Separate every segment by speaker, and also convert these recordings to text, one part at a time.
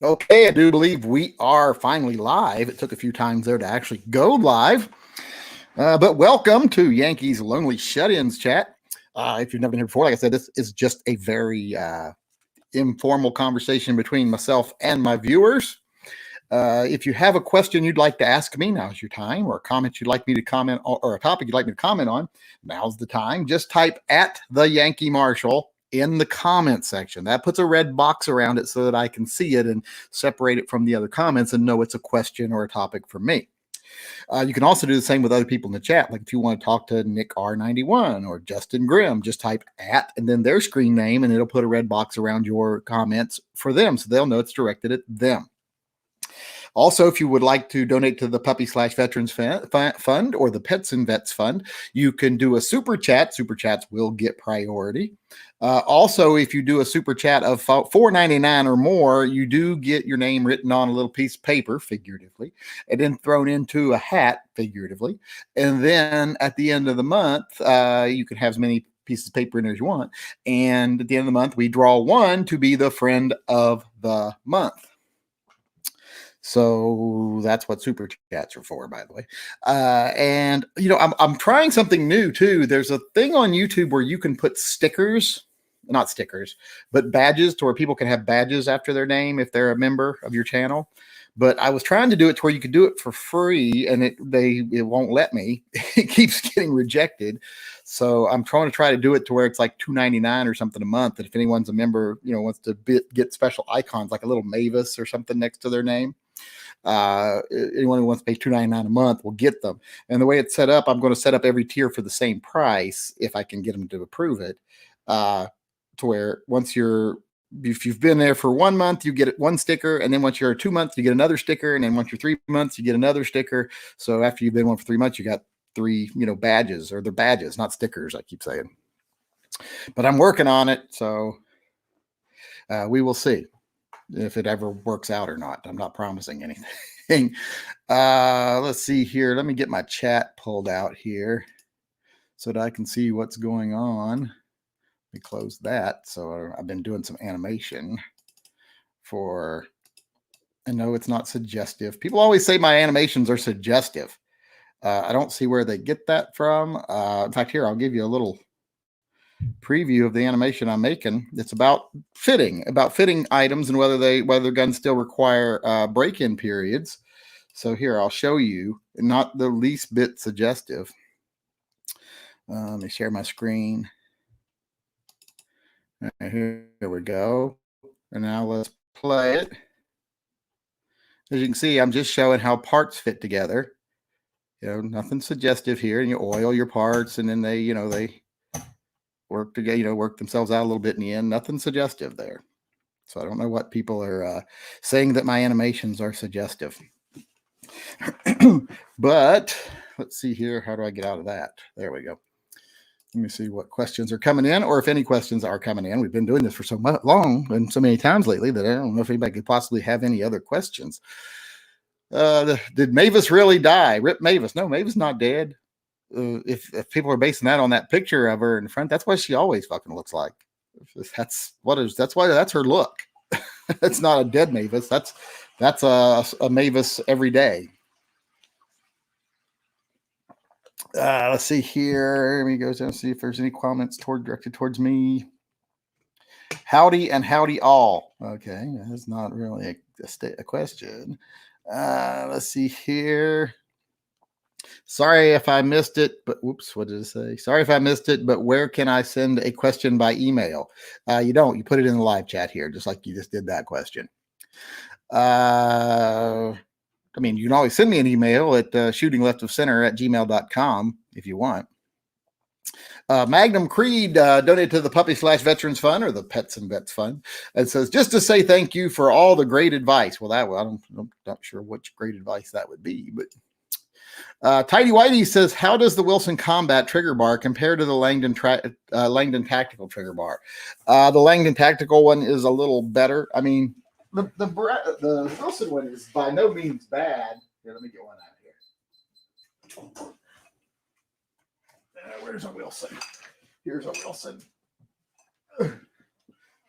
Speaker 1: Okay, I do believe we are finally live. It took a few times there to actually go live. But welcome to Yankee's Lonely Shut-Ins chat. If you've never been here before, like I said, this is just a very informal conversation between myself and my viewers. If you have a question you'd like to ask me, now's your time, or a comment you'd like me to comment on, or a topic you'd like me to comment on, now's the time. Just type at the Yankee Marshal in the comment section. That puts a red box around it so that I can see it and separate it from the other comments and know it's a question or a topic for me. You can also do the same with other people in the chat. Like if you want to talk to Nick R91 or Justin Grimm, just type at and then their screen name, and it'll put a red box around your comments for them so they'll know it's directed at them. Also, if you would like to donate to the Puppy/Veterans Fund or the Pets and Vets Fund, you can do a super chat. Super chats will get priority. Also, if you do a super chat of $4.99 or more, you do get your name written on a little piece of paper, figuratively, and then thrown into a hat, figuratively. And then at the end of the month, you can have as many pieces of paper in there as you want. And at the end of the month, we draw one to be the friend of the month. So that's what super chats are for, by the way. And I'm trying something new too. There's a thing on YouTube where you can put stickers, not stickers, but badges to where people can have badges after their name if they're a member of your channel. But I was trying to do it to where you could do it for free, and it won't let me. It keeps getting rejected. So I'm trying to do it to where it's like $2.99 or something a month. And if anyone's a member, wants to get special icons like a little Mavis or something next to their name, anyone who wants to pay $2.99 a month will get them. And the way it's set up, I'm going to set up every tier for the same price if I can get them to approve it. To where if you've been there for 1 month, you get one sticker, and then once you're 2 months, you get another sticker, and then once you're 3 months, you get another sticker. So after you've been one for 3 months, you got three, badges, or they're badges, not stickers. I keep saying, but I'm working on it, so we will see if it ever works out or not. I'm not promising anything. Let's see here. Let me get my chat pulled out here so that I can see what's going on. Let me close that. So I've been doing some animation I know it's not suggestive. People always say my animations are suggestive. I don't see where they get that from. In fact, here, I'll give you a little preview of the animation I'm making. It's about fitting items and whether guns still require break-in periods. So here, I'll show you, not the least bit suggestive. Let me share my screen. Right, here we go. And now let's play it. As you can see, I'm just showing how parts fit together. Nothing suggestive here. And you oil your parts, and then they work together, work themselves out a little bit in the end. Nothing suggestive there. So I don't know what people are saying that my animations are suggestive. But let's see here. How do I get out of that? There we go. Let me see what questions are coming in, or if any questions are coming in. We've been doing this for so long and so many times lately that I don't know if anybody could possibly have any other questions. Did Mavis really die? Rip Mavis. No, Mavis not dead. If people are basing that on that picture of her in front, that's what she always fucking looks like. That's why that's her look. That's not a dead Mavis. That's a Mavis every day. Let's see here. Let me go down and see if there's any comments directed towards me. Howdy and howdy all. Okay, that's not really a question. Let's see here. Sorry if I missed it, but whoops, what did it say? Sorry if I missed it, but where can I send a question by email? You don't. You put it in the live chat here, just like you just did that question. You can always send me an email at shootingleftofcenter@gmail.com if you want. Magnum Creed donated to the Puppy/Veterans Fund, or the Pets and Vets Fund. It says, just to say thank you for all the great advice. Well, I'm not sure which great advice that would be, but Tidy Whitey says, how does the Wilson Combat trigger bar compare to the Langdon Tactical trigger bar? The Langdon Tactical one is a little better. I mean, the Wilson one is by no means bad. Here, let me get one out here. Where's a Wilson? Here's a Wilson.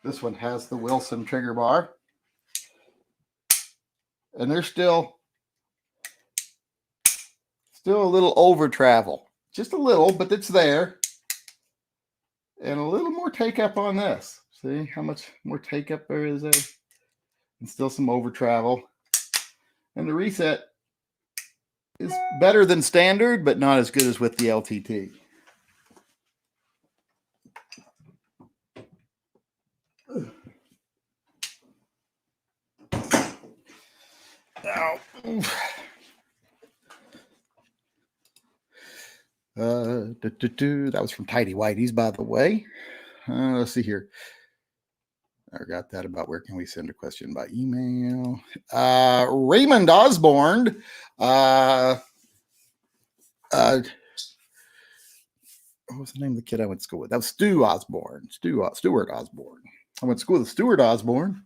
Speaker 1: This one has the Wilson trigger bar. and there's still a little over travel, just a little, but it's there. And a little more take up on this. See how much more take up there is there? And still some over travel. And the reset is better than standard, but not as good as with the LTT. Now, that was from Tidy Whitey's, by the way. Let's see here. I got that about where can we send a question by email. Raymond Osborne. What was the name of the kid I went to school with? That was Stu Osborne. Stuart Osborne. I went to school with Stuart Osborne.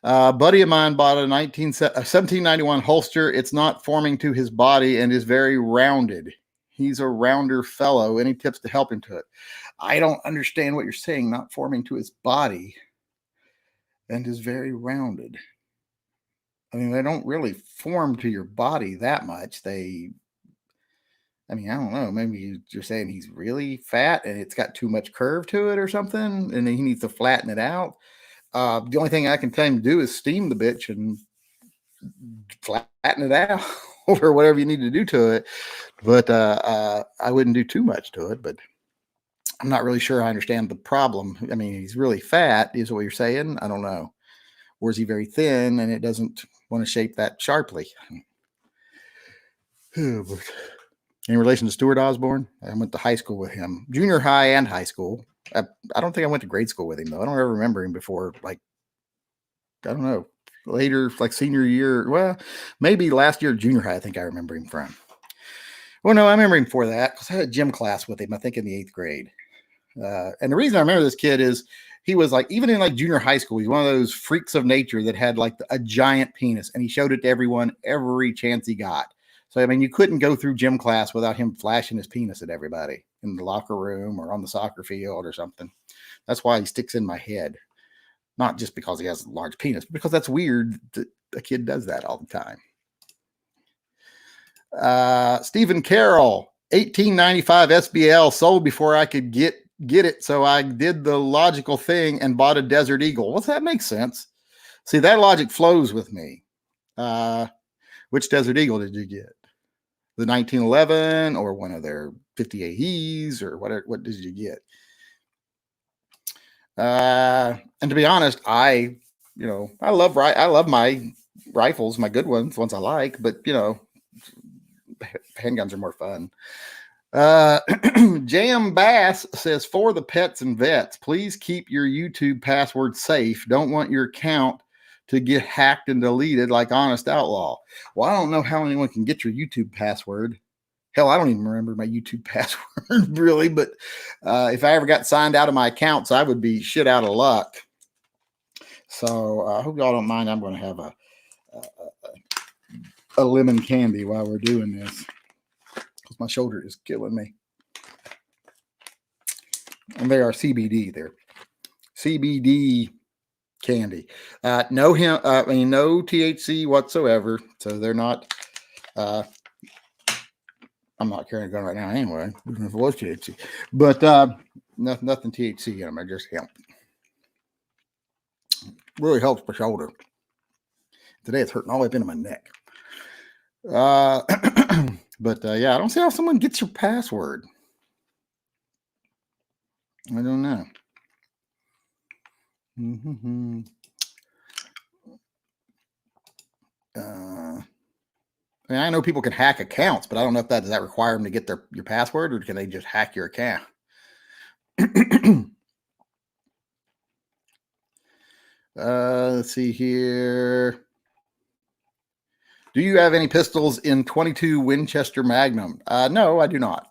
Speaker 1: Buddy of mine bought a 1791 holster. It's not forming to his body and is very rounded. He's a rounder fellow. Any tips to help him to it? I don't understand what you're saying. Not forming to his body and is very rounded. I mean, they don't really form to your body that much. I don't know. Maybe you're saying he's really fat and it's got too much curve to it or something, and he needs to flatten it out. The only thing I can tell him to do is steam the bitch and flatten it out or whatever you need to do to it. But I wouldn't do too much to it. But I'm not really sure I understand the problem. I mean, he's really fat, is what you're saying. I don't know. Or is he very thin and it doesn't want to shape that sharply? In relation to Stuart Osborne, I went to high school with him, junior high and high school. I don't think I went to grade school with him, though. I don't ever remember him before, like, I don't know, later, like senior year. Well, maybe last year, junior high, I think I remember him from. Well, no, I remember him for that because I had a gym class with him, I think in the 8th grade. And the reason I remember this kid is he was like, even in like junior high school, he's one of those freaks of nature that had like a giant penis, and he showed it to everyone every chance he got. So, I mean, you couldn't go through gym class without him flashing his penis at everybody in the locker room or on the soccer field or something. That's why he sticks in my head. Not just because he has a large penis, but because that's weird that a kid does that all the time. Stephen Carroll, 1895 SBL, sold before I could get it. So I did the logical thing and bought a Desert Eagle. Well, that makes sense. See, that logic flows with me. Which Desert Eagle did you get? The 1911 or one of their 58Es or whatever? What did you get? And to be honest, I love my rifles, my good ones I like, but handguns are more fun. Jam Bass says, for the pets and vets, please keep your YouTube password safe. Don't want your account to get hacked and deleted like Honest Outlaw. Well, I don't know how anyone can get your YouTube password. Hell, I don't even remember my YouTube password really, but if I ever got signed out of my accounts, I would be shit out of luck. So I hope y'all don't mind. I'm going to have a lemon candy while we're doing this because my shoulder is killing me. And they are CBD there. CBD candy. No THC whatsoever. So they're not. I'm not carrying a gun right now anyway. Even if it was THC, but nothing THC in them. I just hemp. Really helps my shoulder. Today it's hurting all the way up into my neck. But yeah, I don't see how someone gets your password. I don't know. I know people can hack accounts, but I don't know if does that require them to get your password, or can they just hack your account? Let's see here. Do you have any pistols in 22 Winchester Magnum? No, I do not.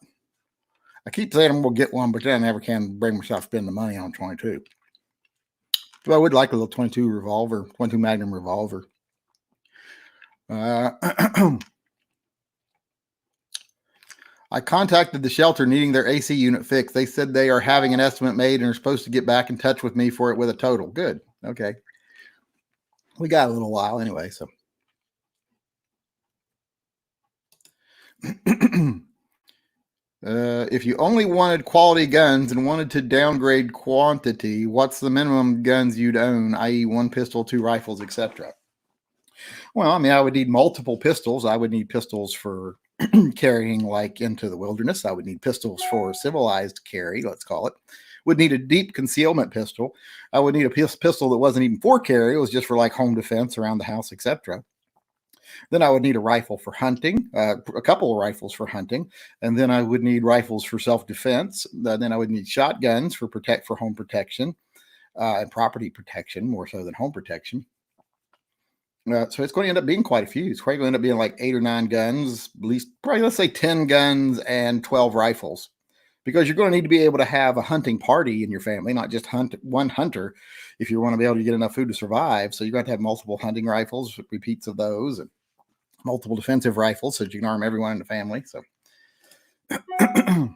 Speaker 1: I keep saying I'm going to get one, but then I never can bring myself to spend the money on 22. So I would like a little 22 revolver, 22 Magnum revolver. I contacted the shelter needing their AC unit fixed. They said they are having an estimate made and are supposed to get back in touch with me for it with a total. Good. Okay. We got a little while anyway, so If you only wanted quality guns and wanted to downgrade quantity, what's the minimum guns you'd own, i.e. one pistol, two rifles, etc.? Well, I mean, I would need multiple pistols. I would need pistols for carrying like into the wilderness. I would need pistols for civilized carry, let's call it. Would need a deep concealment pistol. I would need a pistol that wasn't even for carry. It was just for like home defense around the house, etc. Then I would need a rifle for hunting, a couple of rifles for hunting, and then I would need rifles for self-defense. Then I would need shotguns for home protection and property protection, more so than home protection. So it's going to end up being quite a few. It's probably going to end up being like 8 or 9 guns, at least probably let's say 10 guns and 12 rifles, because you're going to need to be able to have a hunting party in your family, not just one hunter, if you want to be able to get enough food to survive. So you're going to have multiple hunting rifles, repeats of those, and multiple defensive rifles so that you can arm everyone in the family. So oh,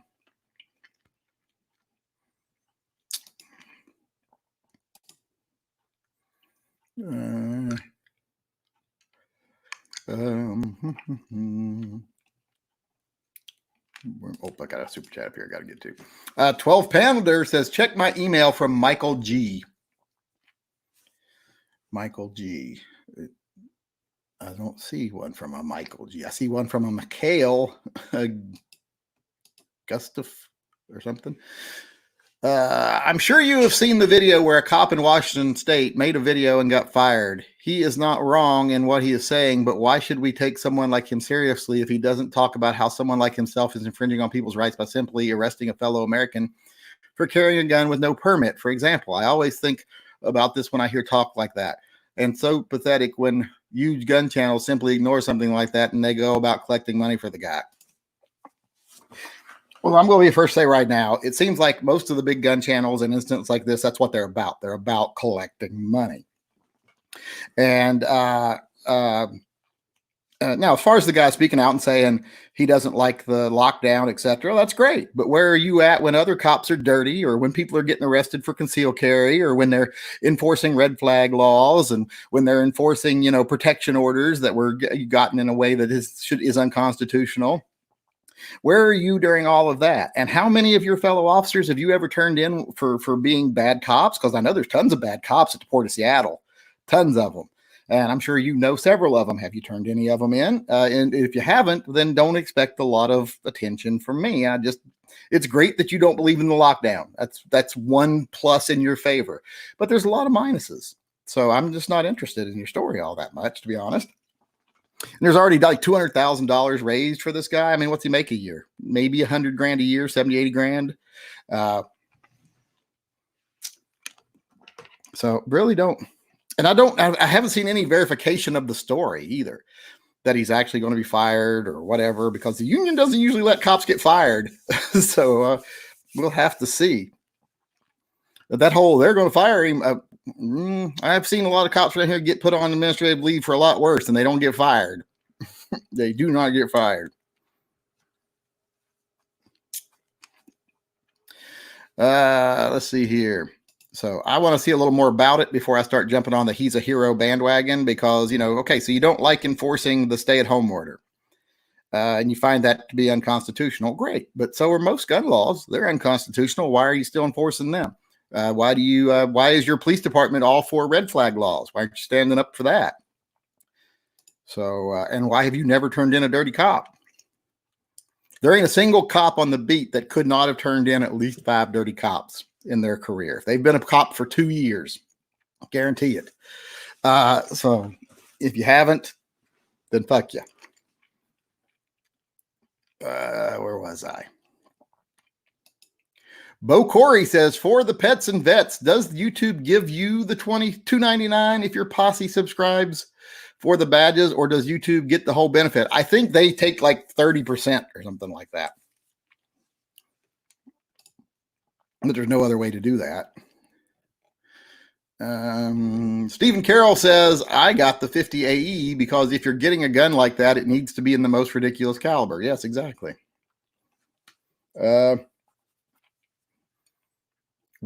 Speaker 1: I got a super chat up here I got to get to. 12 Pounder says, check my email from Michael G. Michael G. I don't see one from a Michael G. I see one from a Mikhail Gustav or something. I'm sure you have seen the video where a cop in Washington State made a video and got fired. He is not wrong in what he is saying, but why should we take someone like him seriously if he doesn't talk about how someone like himself is infringing on people's rights by simply arresting a fellow American for carrying a gun with no permit? For example, I always think about this when I hear talk like that. And so pathetic when huge gun channels simply ignore something like that and they go about collecting money for the guy. Well, I'm going to be first to say right now, it seems like most of the big gun channels and incidents like this, that's what they're about. They're about collecting money. And now, as far as the guy speaking out and saying he doesn't like the lockdown, etc., that's great. But where are you at when other cops are dirty, or when people are getting arrested for concealed carry, or when they're enforcing red flag laws, and when they're enforcing, protection orders that were gotten in a way that is unconstitutional? Where are you during all of that? And how many of your fellow officers have you ever turned in for being bad cops? Because I know there's tons of bad cops at the Port of Seattle, tons of them. And I'm sure you know several of them. Have you turned any of them in? And if you haven't, then don't expect a lot of attention from me. It's great that you don't believe in the lockdown. That's one plus in your favor. But there's a lot of minuses. So I'm just not interested in your story all that much, to be honest. And there's already like $200,000 raised for this guy. I mean, what's he make a year? Maybe $100,000 a year, 70, 80 grand. So really don't. And I haven't seen any verification of the story either, that he's actually going to be fired or whatever, because the union doesn't usually let cops get fired. So we'll have to see. That whole, they're going to fire him. I've seen a lot of cops right here get put on administrative leave for a lot worse, and they don't get fired. They do not get fired. Let's see here. So I want to see a little more about it before I start jumping on the he's a hero bandwagon, because, okay, so you don't like enforcing the stay-at-home order. And you find that to be unconstitutional. Great. But so are most gun laws. They're unconstitutional. Why are you still enforcing them? Why is your police department all for red flag laws? Why aren't you standing up for that? So, and why have you never turned in a dirty cop? There ain't a single cop on the beat that could not have turned in at least 5 dirty cops in their career. If they've been a cop for 2 years, I guarantee it. So if you haven't, then fuck you. Where was I? Bo Corey says, for the pets and vets, does YouTube give you the $22.99 if your posse subscribes for the badges, or does YouTube get the whole benefit? I think they take like 30% or something like that. But there's no other way to do that. Stephen Carroll says, I got the 50 AE because if you're getting a gun like that, it needs to be in the most ridiculous caliber. Yes, exactly.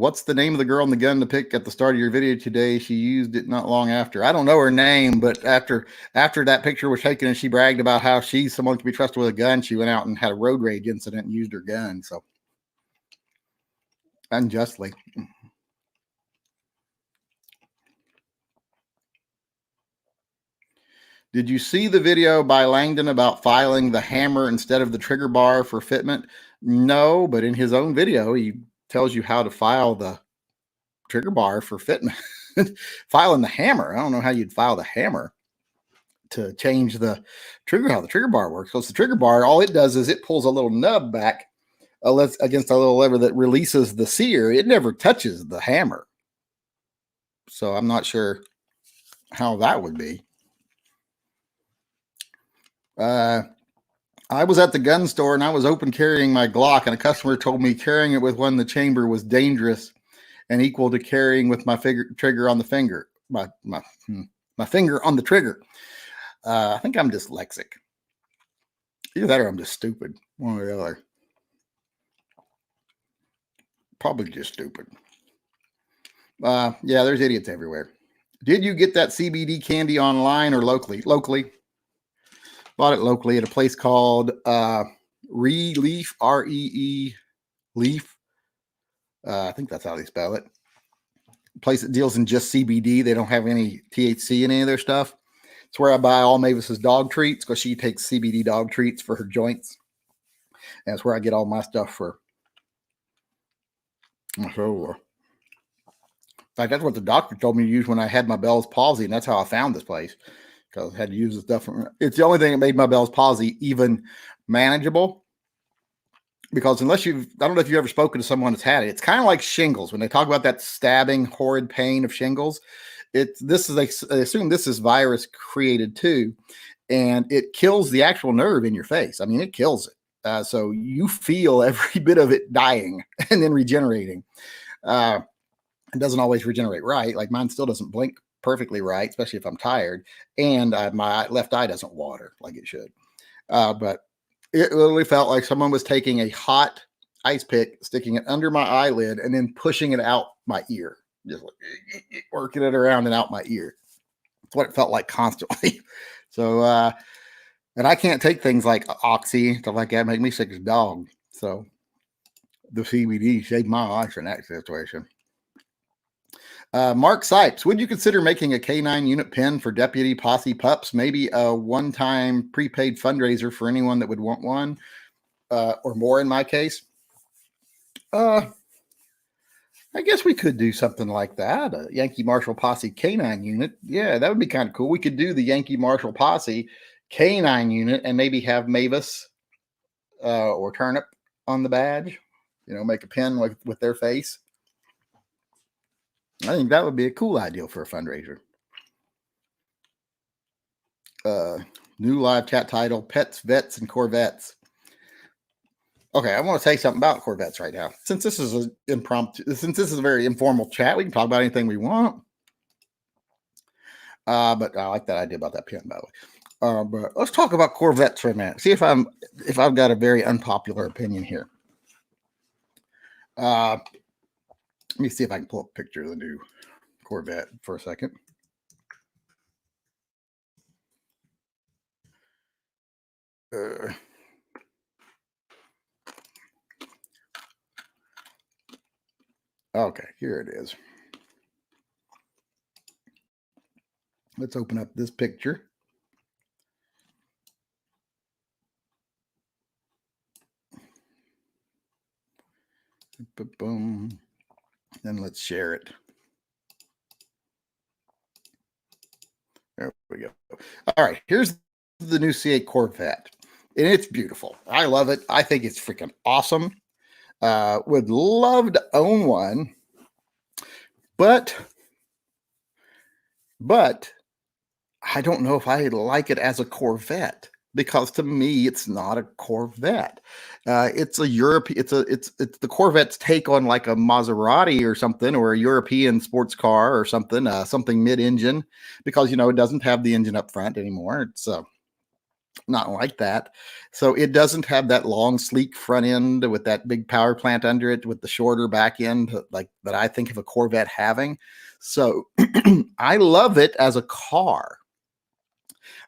Speaker 1: What's the name of the girl in the gun to pick at the start of your video today? She used it not long after. I don't know her name, but after that picture was taken and she bragged about how she's someone to be trusted with a gun, she went out and had a road rage incident and used her gun. So unjustly. Did you see the video by Langdon about filing the hammer instead of the trigger bar for fitment? No, but in his own video, he tells you how to file the trigger bar for fitment. Filing the hammer. I don't know how you'd file the hammer to change the trigger, how the trigger bar works. Because the trigger bar, all it does is it pulls a little nub back against a little lever that releases the sear. It never touches the hammer. So I'm not sure how that would be. I was at the gun store and I was open carrying my Glock, and a customer told me carrying it with one in the chamber was dangerous and equal to carrying with my trigger on the finger, my finger on the trigger. I think I'm dyslexic. Either that or I'm just stupid. One or the other. Probably just stupid. Yeah, there's idiots everywhere. Did you get that CBD candy online or locally? Locally. Bought it locally at a place called Leaf, R-E-E, Leaf. I think that's how they spell it. A place that deals in just CBD. They don't have any THC in any of their stuff. It's where I buy all Mavis's dog treats because she takes CBD dog treats for her joints. And that's where I get all my stuff for. So, in fact, that's what the doctor told me to use when I had my Bell's palsy, and that's how I found this place. Because I had to use the stuff. It's the only thing that made my Bell's palsy even manageable. Because I don't know if you've ever spoken to someone that's had it. It's kind of like shingles. When they talk about that stabbing, horrid pain of shingles, they assume this is virus created too. And it kills the actual nerve in your face. I mean, it kills it. So you feel every bit of it dying and then regenerating. It doesn't always regenerate right. Like mine still doesn't blink perfectly right, especially if I'm tired, and my left eye doesn't water like it should. But it literally felt like someone was taking a hot ice pick, sticking it under my eyelid, and then pushing it out my ear, just like working it around and out my ear. That's what it felt like constantly. So, and I can't take things like Oxy, stuff like that, make me sick as a dog. So the CBD saved my life in that situation. Mark Sipes, would you consider making a K9 unit pin for deputy posse pups? Maybe a one-time prepaid fundraiser for anyone that would want one, or more in my case. I guess we could do something like that. A Yankee Marshall Posse K9 unit. Yeah, that would be kind of cool. We could do the Yankee Marshall Posse K9 unit and maybe have Mavis or Turnip on the badge. Make a pin with their face. I think that would be a cool idea for a fundraiser. New live chat title, Pets, Vets, and Corvettes. Okay, I want to say something about Corvettes right now. Since this is a very informal chat, we can talk about anything we want. But I like that idea about that pin, by the way. But let's talk about Corvettes for a minute. See if I've got a very unpopular opinion here. Let me see if I can pull up a picture of the new Corvette for a second. Okay, here it is. Let's open up this picture. Boom. Then let's share it. There we go. All right, here's the new C8 Corvette. And it's beautiful. I love it. I think it's freaking awesome. Would love to own one. But I don't know if I like it as a Corvette, because to me it's not a Corvette. It's a European. It's the Corvette's take on like a Maserati or something, or a European sports car or something. Something mid-engine, because it doesn't have the engine up front anymore. It's Not like that. So it doesn't have that long, sleek front end with that big power plant under it with the shorter back end, like that I think of a Corvette having. So I love it as a car,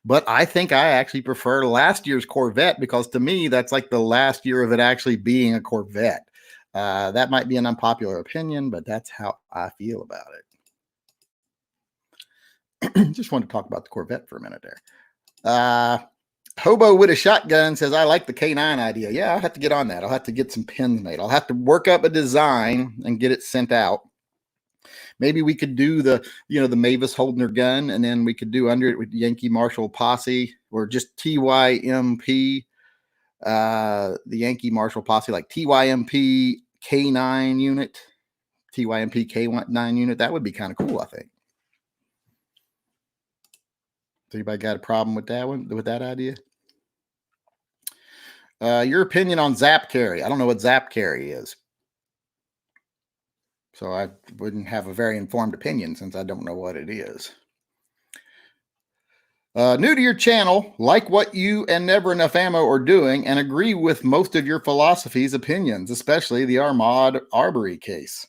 Speaker 1: but I think I actually prefer last year's Corvette because to me, that's like the last year of it actually being a Corvette. That might be an unpopular opinion, but that's how I feel about it. Just wanted to talk about the Corvette for a minute there. Hobo with a shotgun says, I like the K9 idea. Yeah, I'll have to get on that. I'll have to get some pins made. I'll have to work up a design and get it sent out. Maybe we could do the Mavis holding her gun, and then we could do under it with Yankee Marshall Posse or just TYMP, the Yankee Marshall Posse, like TYMP K9 unit, TYMP K9 unit. That would be kind of cool, I think. Anybody got a problem with that one, with that idea? Your opinion on Zap Carry. I don't know what Zap Carry is. So I wouldn't have a very informed opinion since I don't know what it is. New to your channel, like what you and Never Enough Ammo are doing and agree with most of your philosophy's opinions, especially the Armand Arbery case.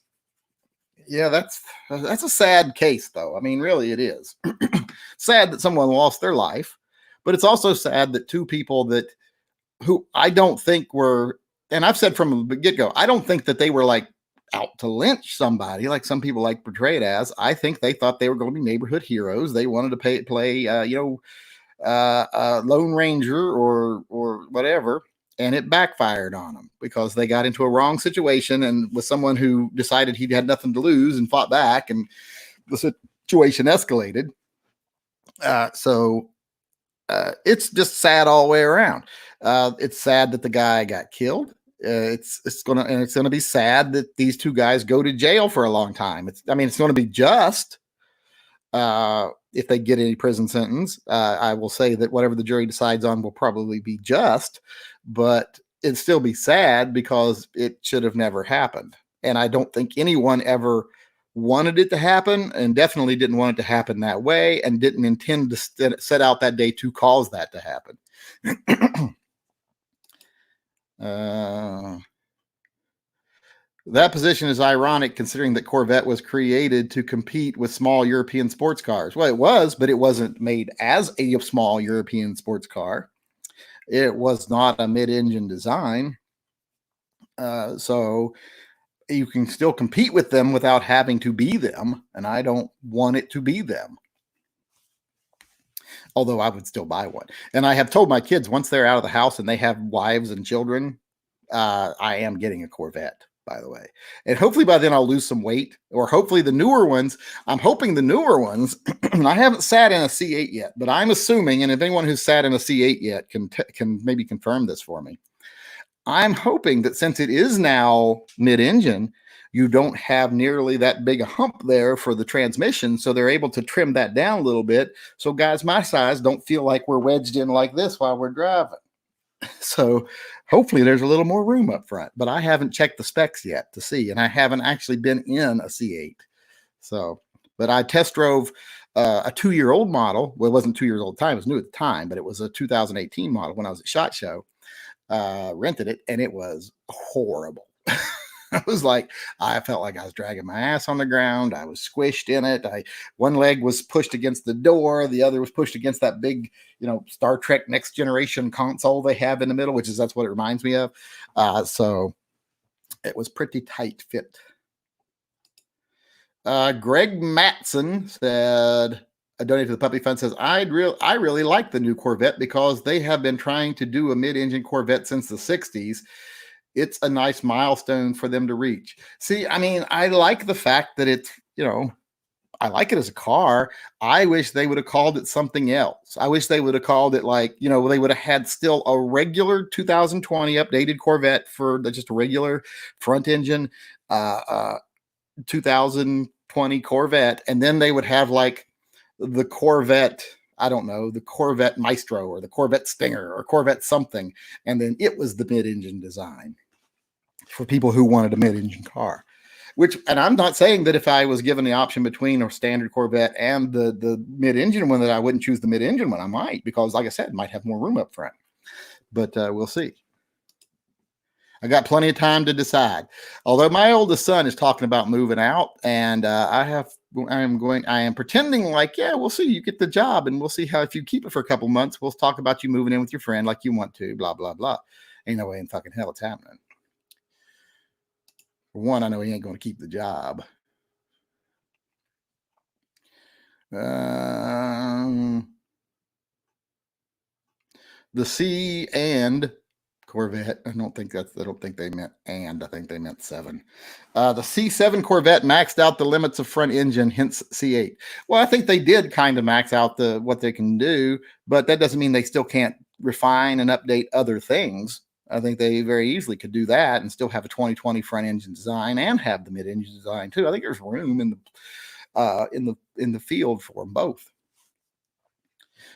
Speaker 1: Yeah, that's a sad case, though. I mean, really, it is. Sad that someone lost their life, but it's also sad that two people who I don't think were, and I've said from the get-go, I don't think that they were like out to lynch somebody like some people like portray it as. I think they thought they were going to be neighborhood heroes. They wanted to play Lone Ranger or whatever. And it backfired on them because they got into a wrong situation and with someone who decided he had nothing to lose and fought back, and the situation escalated. So it's just sad all the way around. It's sad that the guy got killed. It's gonna be sad that these two guys go to jail for a long time. It's going to be just if they get any prison sentence. I will say that whatever the jury decides on will probably be just, but it'd still be sad because it should have never happened. And I don't think anyone ever wanted it to happen, and definitely didn't want it to happen that way, and didn't intend to set out that day to cause that to happen. That position is ironic considering that Corvette was created to compete with small European sports cars. Well, it was, but it wasn't made as a small European sports car. It was not a mid-engine design. So you can still compete with them without having to be them, and I don't want it to be them. Although I would still buy one. And I have told my kids once they're out of the house and they have wives and children, I am getting a Corvette, by the way. And hopefully by then I'll lose some weight, or hopefully the newer ones. I'm hoping the newer ones, I haven't sat in a C8 yet, but I'm assuming, and if anyone who's sat in a C8 yet can maybe confirm this for me, I'm hoping that since it is now mid-engine, you don't have nearly that big a hump there for the transmission, so they're able to trim that down a little bit, so guys my size don't feel like we're wedged in like this while we're driving. So hopefully there's a little more room up front, but I haven't checked the specs yet to see, and I haven't actually been in a C8. So, but I test drove a 2-year-old model. Well, it wasn't 2 years old at the time, it was new at the time, but it was a 2018 model when I was at SHOT Show. Rented it, and it was horrible. I felt like I was dragging my ass on the ground. I was squished in it. One leg was pushed against the door, the other was pushed against that big, Star Trek Next Generation console they have in the middle, that's what it reminds me of. So it was pretty tight fit. Greg Matson said, I donated to the Puppy Fund, says, I really like the new Corvette because they have been trying to do a mid-engine Corvette since the 60s. It's a nice milestone for them to reach. See, I like the fact that it's, I like it as a car. I wish they would have called it something else. I wish they would have called it they would have had still a regular 2020 updated Corvette for just a regular front engine 2020 Corvette. And then they would have the Corvette, I don't know, the Corvette Maestro or the Corvette Stinger or Corvette something. And then it was the mid-engine design for people who wanted a mid-engine car. Which, and I'm not saying that if I was given the option between a standard Corvette and the mid-engine one, that I wouldn't choose the mid-engine one. I might, because like I said, it might have more room up front. But we'll see. I got plenty of time to decide. Although my oldest son is talking about moving out, and I am pretending like, yeah, we'll see. You get the job, and we'll see how, if you keep it for a couple months, we'll talk about you moving in with your friend like you want to, blah, blah, blah. Ain't no way in fucking hell it's happening. For one, I know he ain't going to keep the job. The C and Corvette. I don't think they meant and. I think they meant 7. The C7 Corvette maxed out the limits of front engine, hence C8. Well, I think they did kind of max out what they can do, but that doesn't mean they still can't refine and update other things. I think they very easily could do that and still have a 2020 front engine design and have the mid engine design too. I think there's room in the field for them both.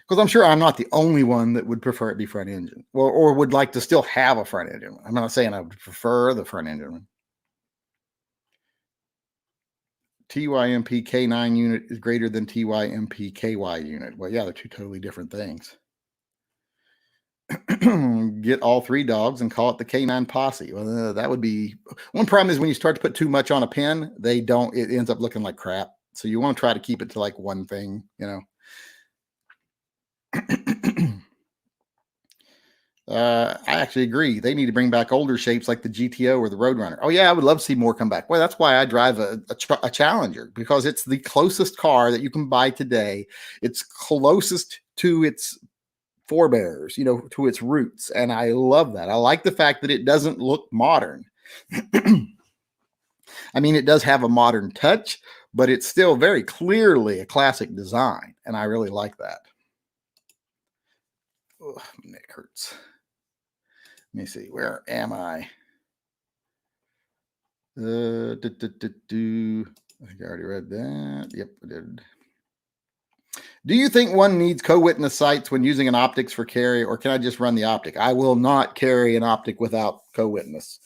Speaker 1: Because I'm sure I'm not the only one that would prefer it be front engine, or would like to still have a front engine one. I'm not saying I would prefer the front engine one. TYMP K9 unit is greater than TYMP KY unit. Well, yeah, they're two totally different things. Get all 3 dogs and call it the K9 posse. Well, that would be one problem. Is when you start to put too much on a pin, it ends up looking like crap. So you want to try to keep it to like one thing, you know. I actually agree. They need to bring back older shapes like the GTO or the Roadrunner. Oh yeah, I would love to see more come back. Well, that's why I drive a Challenger, because it's the closest car that you can buy today. It's closest to its forebears, to its roots, and I love that. I like the fact that it doesn't look modern. I mean, it does have a modern touch, but it's still very clearly a classic design, and I really like that. Oh, my neck hurts. Let me see. Where am I? I think I already read that. Yep, I did. Do you think one needs co-witness sights when using an optics for carry, or can I just run the optic? I will not carry an optic without co-witness.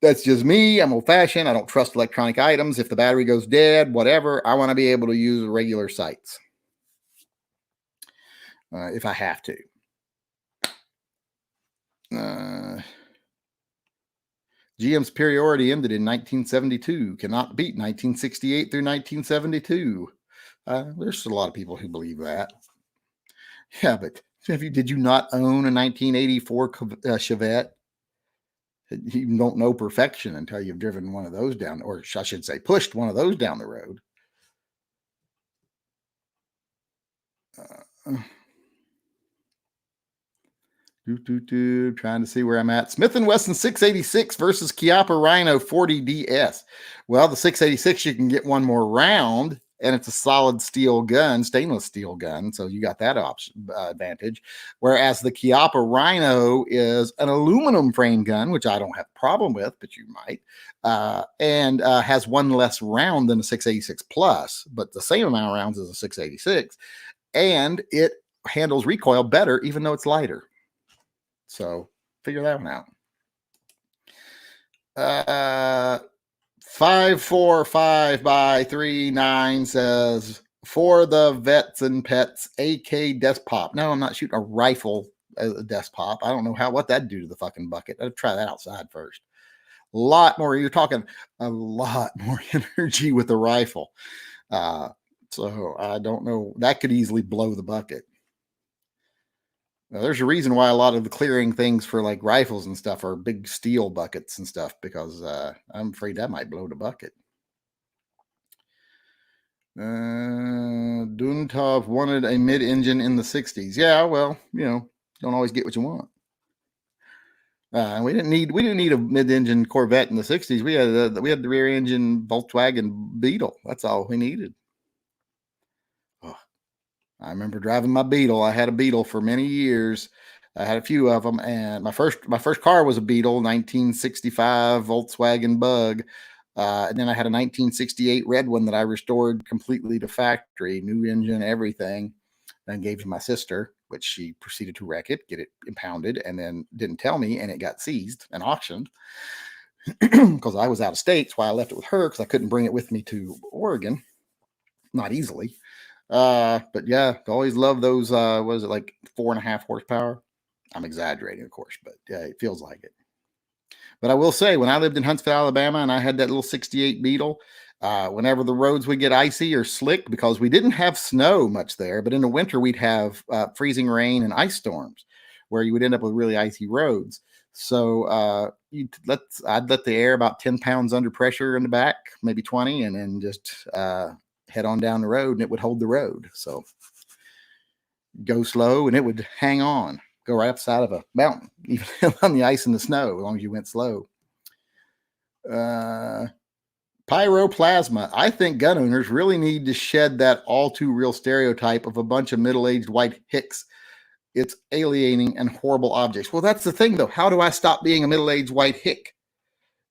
Speaker 1: That's just me. I'm old-fashioned. I don't trust electronic items. If the battery goes dead, whatever, I want to be able to use regular sights if I have to. GM's superiority ended in 1972. Cannot beat 1968 through 1972. There's a lot of people who believe that. Yeah, but did you not own a 1984 Chevette? You don't know perfection until you've driven one of those down, or I should say, pushed one of those down the road. Trying to see where I'm at. Smith & Wesson 686 versus Chiappa Rhino 40DS. Well, the 686, you can get one more round, and it's a solid steel gun, stainless steel gun. So you got that option advantage. Whereas the Chiappa Rhino is an aluminum frame gun, which I don't have a problem with, but you might, and has one less round than a 686 Plus, but the same amount of rounds as a 686, and it handles recoil better, even though it's lighter. So figure that one out. 545 by 39 says, for the vets and pets, AK Despop. No, I'm not shooting a rifle as a Despop. I don't know what that'd do to the fucking bucket. I'd try that outside first. You're talking a lot more energy with the rifle. So I don't know. That could easily blow the bucket. Now, there's a reason why a lot of the clearing things for like rifles and stuff are big steel buckets and stuff, because I'm afraid that might blow the bucket. Duntov wanted a mid-engine in the 60s. Yeah, well, don't always get what you want. We didn't need a mid-engine Corvette in the 60s. We had the rear-engine Volkswagen Beetle. That's all we needed. I remember driving my Beetle. I had a Beetle for many years. I had a few of them, and my first car was a Beetle, 1965 Volkswagen Bug, and then I had a 1968 red one that I restored completely to factory, new engine, everything, and gave to my sister, which she proceeded to wreck it, get it impounded, and then didn't tell me, and it got seized and auctioned. because I was out of state. That's why I left it with her, because I couldn't bring it with me to Oregon, not easily. But yeah, always love those. Was it like 4.5 horsepower? I'm exaggerating, of course, but yeah, it feels like it. But I will say, when I lived in Huntsville, Alabama, and I had that little 68 Beetle, whenever the roads would get icy or slick, because we didn't have snow much there, but in the winter we'd have freezing rain and ice storms where you would end up with really icy roads. So I'd let the air about 10 pounds under pressure in the back, maybe 20, and then just head on down the road, and it would hold the road. So go slow and it would hang on, go right up the side of a mountain, even on the ice and the snow, as long as you went slow. Pyroplasma. I think gun owners really need to shed that all too real stereotype of a bunch of middle-aged white hicks. It's alienating and horrible objects. Well, that's the thing, though. How do I stop being a middle-aged white hick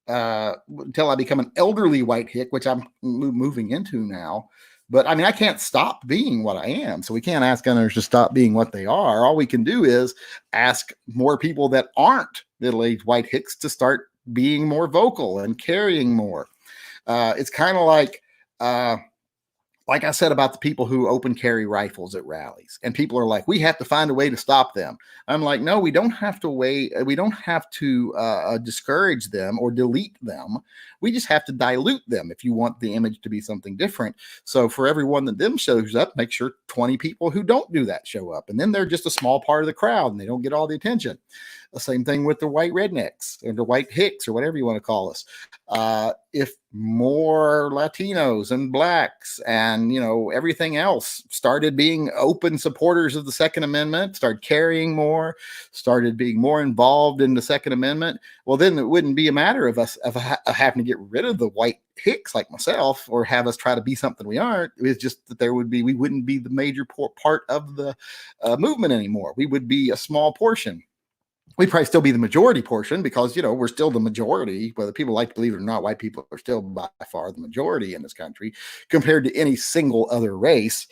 Speaker 1: until I become an elderly white hick, which I'm moving into now? But I mean, I can't stop being what I am. So we can't ask gun owners to stop being what they are. All we can do is ask more people that aren't middle-aged white hicks to start being more vocal and carrying more. It's kind of like I said about the people who open carry rifles at rallies, and people are like, we have to find a way to stop them. I'm like, no, we don't have to wait. We don't have to discourage them or delete them. We just have to dilute them if you want the image to be something different. So for everyone that them shows up, make sure 20 people who don't do that show up. And then they're just a small part of the crowd and they don't get all the attention. The same thing with the white rednecks or the white hicks or whatever you want to call us. If more Latinos and blacks and, you know, everything else started being open supporters of the Second Amendment, started carrying more, started being more involved in the Second Amendment, well, then it wouldn't be a matter of us of having to get rid of the white hicks like myself or have us try to be something we aren't. It's just that we wouldn't be the major part of the movement anymore. We would be a small portion. We'd probably still be the majority portion because, you know, we're still the majority. Whether people like to believe it or not, white people are still by far the majority in this country compared to any single other race.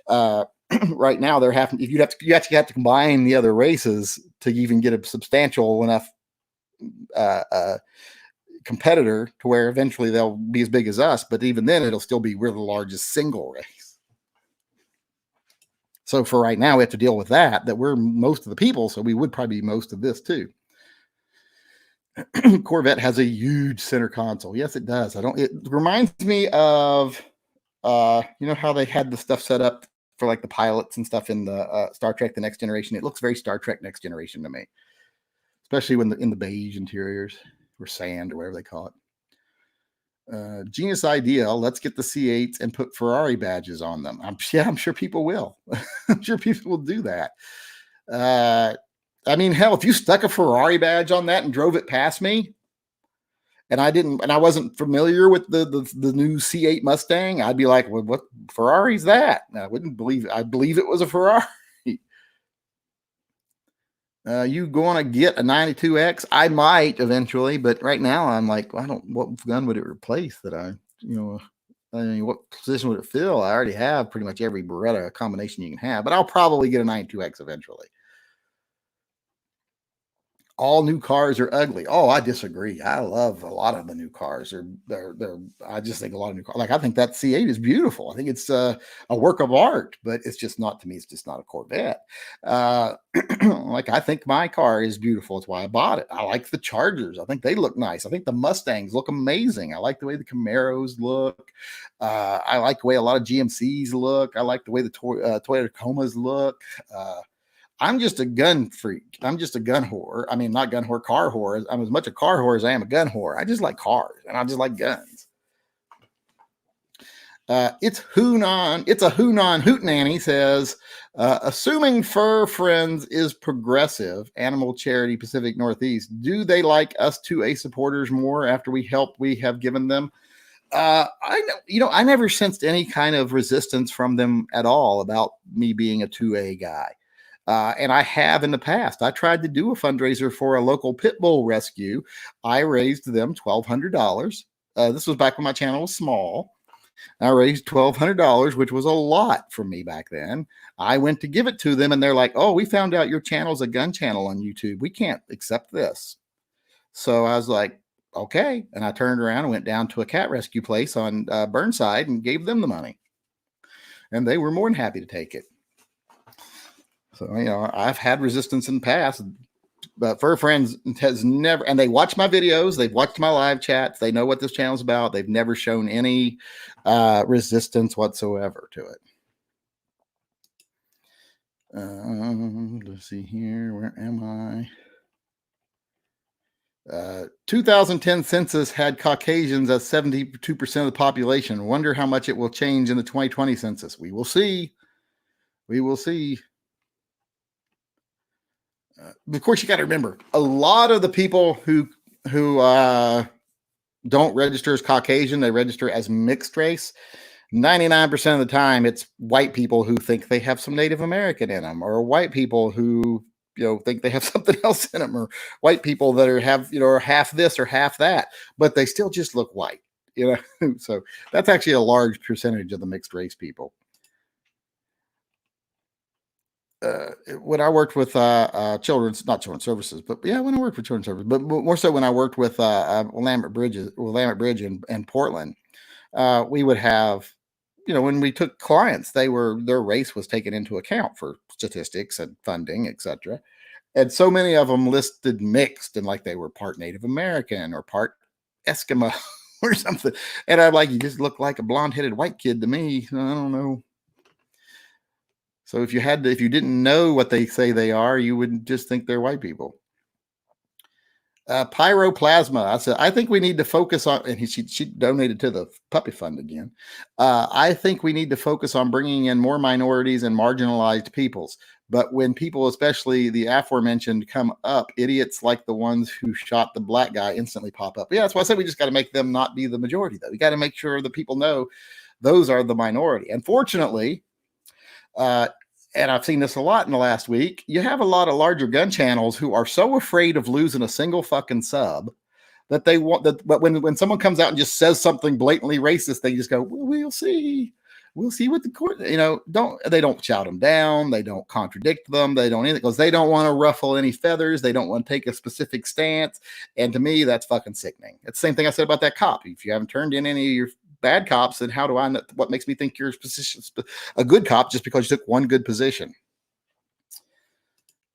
Speaker 1: Right now, you actually have to combine the other races to even get a substantial enough competitor to where eventually they'll be as big as us. But even then, we're the largest single race. So for right now, we have to deal with that we're most of the people. So we would probably be most of this too. Corvette has a huge center console. Yes, it does. It reminds me of, you know, how they had the stuff set up for like the pilots and stuff in the Star Trek, The Next Generation. It looks very Star Trek Next Generation to me, especially when in the beige interiors or sand or whatever they call it. Genius idea. Let's get the C8s and put Ferrari badges on them. I'm sure people will. I'm sure people will do that. I mean, hell, if you stuck a Ferrari badge on that and drove it past me, and I wasn't familiar with the new C8 Mustang, I'd be like, well, what Ferrari's that? And I believe it was a Ferrari. You going to get a 92X? I might eventually, but right now I'm like, what gun would it replace that I mean, what position would it fill? I already have pretty much every Beretta combination you can have, but I'll probably get a 92X eventually. All new cars are ugly. Oh, I disagree. I love a lot of the new cars. I just think a lot of new cars. Like I think that C8 is beautiful. I think it's a work of art, but it's just not to me. It's just not a Corvette. Like I think my car is beautiful. That's why I bought it. I like the Chargers. I think they look nice. I think the Mustangs look amazing. I like the way the Camaros look. I like the way a lot of GMCs look. I like the way the Toyota Tacomas look. I'm just a gun freak. I'm just a gun whore. I mean, not gun whore, car whore. I'm as much a car whore as I am a gun whore. I just like cars and I just like guns. It's Hunan. It's a Hunan Hootenanny says, assuming Fur Friends is progressive, Animal Charity Pacific Northeast, do they like us 2A supporters more after we have given them? I never sensed any kind of resistance from them at all about me being a 2A guy. And I have in the past. I tried to do a fundraiser for a local pit bull rescue. I raised them $1,200. This was back when my channel was small. I raised $1,200, which was a lot for me back then. I went to give it to them, and they're like, "Oh, we found out your channel's a gun channel on YouTube. We can't accept this." So I was like, okay. And I turned around and went down to a cat rescue place on Burnside and gave them the money. And they were more than happy to take it. So, I've had resistance in the past, but Fur Friends has never, and they watch my videos, they've watched my live chats, they know what this channel's about. They've never shown any resistance whatsoever to it. Let's see here. Where am I? 2010 census had Caucasians as 72% of the population. Wonder how much it will change in the 2020 census. We will see. We will see. Of course, you got to remember, a lot of the people who don't register as Caucasian, they register as mixed race. 99% of the time, it's white people who think they have some Native American in them, or white people who think they have something else in them, or white people that are half this or half that, but they still just look white. So that's actually a large percentage of the mixed race people. When I worked with not children's services, but yeah, when I worked with children's services, but more so when I worked with Willamette Bridge in Portland, we would have, when we took clients, their race was taken into account for statistics and funding, etc. And so many of them listed mixed, and like they were part Native American or part Eskimo or something. And I'm like, you just look like a blonde-headed white kid to me. I don't know. So if you didn't know what they say they are, you would just think they're white people. Pyroplasma. I said, I think we need to focus on, and she donated to the puppy fund again. I think we need to focus on bringing in more minorities and marginalized peoples. But when people, especially the aforementioned, come up, idiots like the ones who shot the black guy instantly pop up. Yeah, that's why I said we just got to make them not be the majority, though. We got to make sure the people know those are the minority. Unfortunately, and I've seen this a lot in the last week, you have a lot of larger gun channels who are so afraid of losing a single fucking sub that they want that. But when someone comes out and just says something blatantly racist, they just go, well, we'll see what the court, they don't shout them down. They don't contradict them. They don't anything, because they don't want to ruffle any feathers. They don't want to take a specific stance. And to me, that's fucking sickening. It's the same thing I said about that cop. If you haven't turned in any of your bad cops, then how do I know what makes me think you're a good cop just because you took one good position?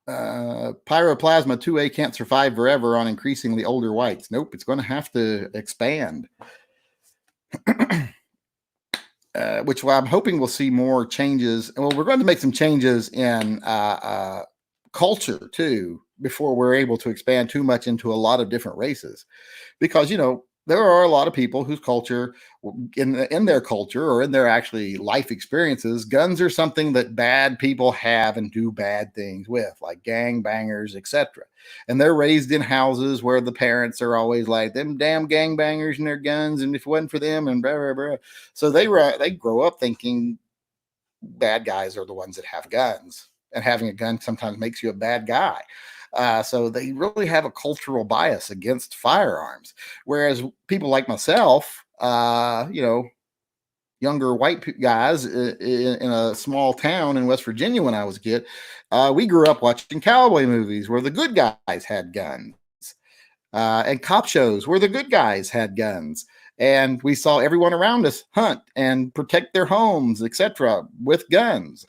Speaker 1: Pyroplasma 2A can't survive forever on increasingly older whites. Nope, it's going to have to expand. Which I'm hoping we'll see more changes. Well, we're going to make some changes in culture too before we're able to expand too much into a lot of different races, because there are a lot of people whose culture, in their culture or in their actually life experiences, guns are something that bad people have and do bad things with, like gangbangers, etc. And they're raised in houses where the parents are always like, them damn gangbangers and their guns, and if it wasn't for them, and blah, blah, blah. So they grow up thinking bad guys are the ones that have guns, and having a gun sometimes makes you a bad guy. So they really have a cultural bias against firearms. Whereas people like myself, younger white guys in a small town in West Virginia when I was a kid, we grew up watching cowboy movies where the good guys had guns, and cop shows where the good guys had guns. And we saw everyone around us hunt and protect their homes, etc., with guns.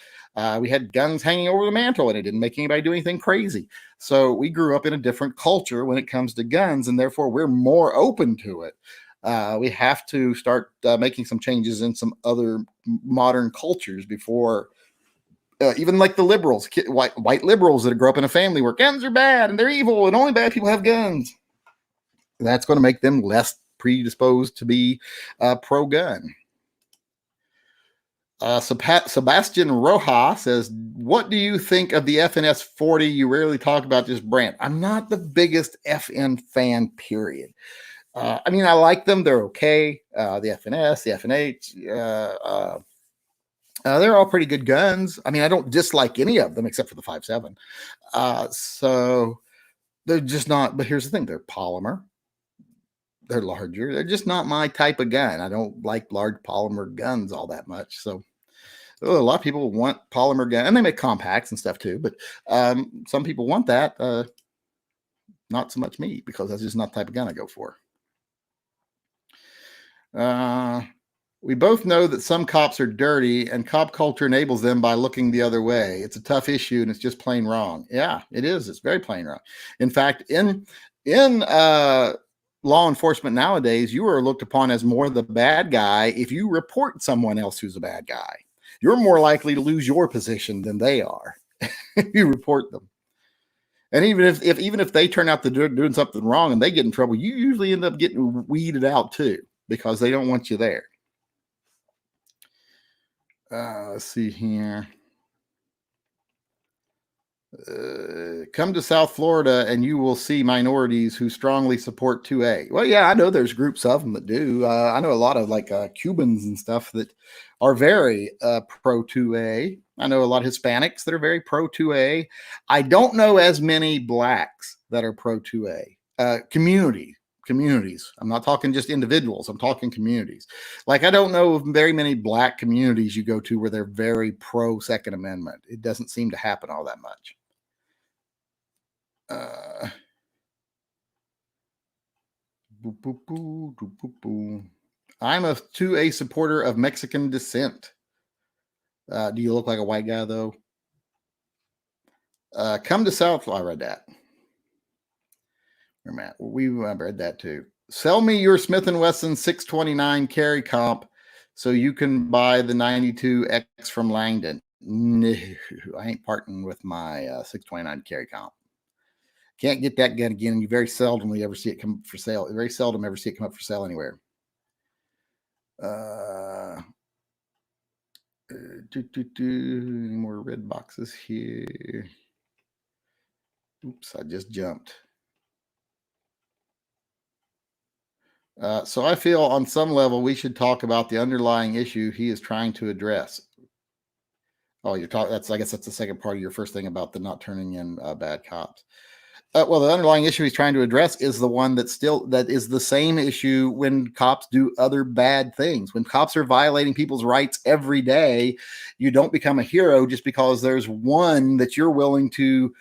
Speaker 1: We had guns hanging over the mantle, and it didn't make anybody do anything crazy. So we grew up in a different culture when it comes to guns, and therefore we're more open to it. We have to start making some changes in some other modern cultures before, even like the liberals, white liberals that grow up in a family where guns are bad and they're evil and only bad people have guns. That's going to make them less predisposed to be pro-gun. Sebastian Rojas says, what do you think of the FNS 40? You rarely talk about this brand. I'm not the biggest FN fan, period. I mean, I like them. They're okay. The FNS, the FNH, they're all pretty good guns. I mean, I don't dislike any of them except for the 5.7. So they're just not, but here's the thing. They're polymer. They're larger. They're just not my type of gun. I don't like large polymer guns all that much. So a lot of people want polymer gun, and they make compacts and stuff too. But some people want that. Not so much me, because that's just not the type of gun I go for. Uh, we both know that some cops are dirty and cop culture enables them by looking the other way. It's a tough issue and it's just plain wrong. Yeah, it is. It's very plain wrong. In fact, in law enforcement nowadays, you are looked upon as more the bad guy if you report someone else who's a bad guy. You're more likely to lose your position than they are if you report them. And even if they turn out to doing something wrong and they get in trouble, you usually end up getting weeded out too because they don't want you there. Let's see here. Come to South Florida and you will see minorities who strongly support 2A. Well, yeah, I know there's groups of them that do. I know a lot of like Cubans and stuff that are very pro 2A. I know a lot of Hispanics that are very pro 2A. I don't know as many blacks that are pro 2A. Communities. I'm not talking just individuals. I'm talking communities. Like I don't know of very many black communities you go to where they're very pro Second Amendment. It doesn't seem to happen all that much. I'm a 2A supporter of Mexican descent. Do you look like a white guy though? Come to South. I read that. Matt, we read that too. Sell me your Smith & Wesson 629 carry comp so you can buy the 92X from Langdon. No, I ain't parting with my 629 carry comp. Can't get that gun again. You very seldomly ever see it come for sale. Very seldom ever see it come up for sale anywhere. Any more red boxes here? Oops, I just jumped. So I feel on some level we should talk about the underlying issue he is trying to address. Oh, you're talking. I guess that's the second part of your first thing about the not turning in bad cops. Well, the underlying issue he's trying to address is the one that is the same issue when cops do other bad things. When cops are violating people's rights every day, you don't become a hero just because there's one that you're willing to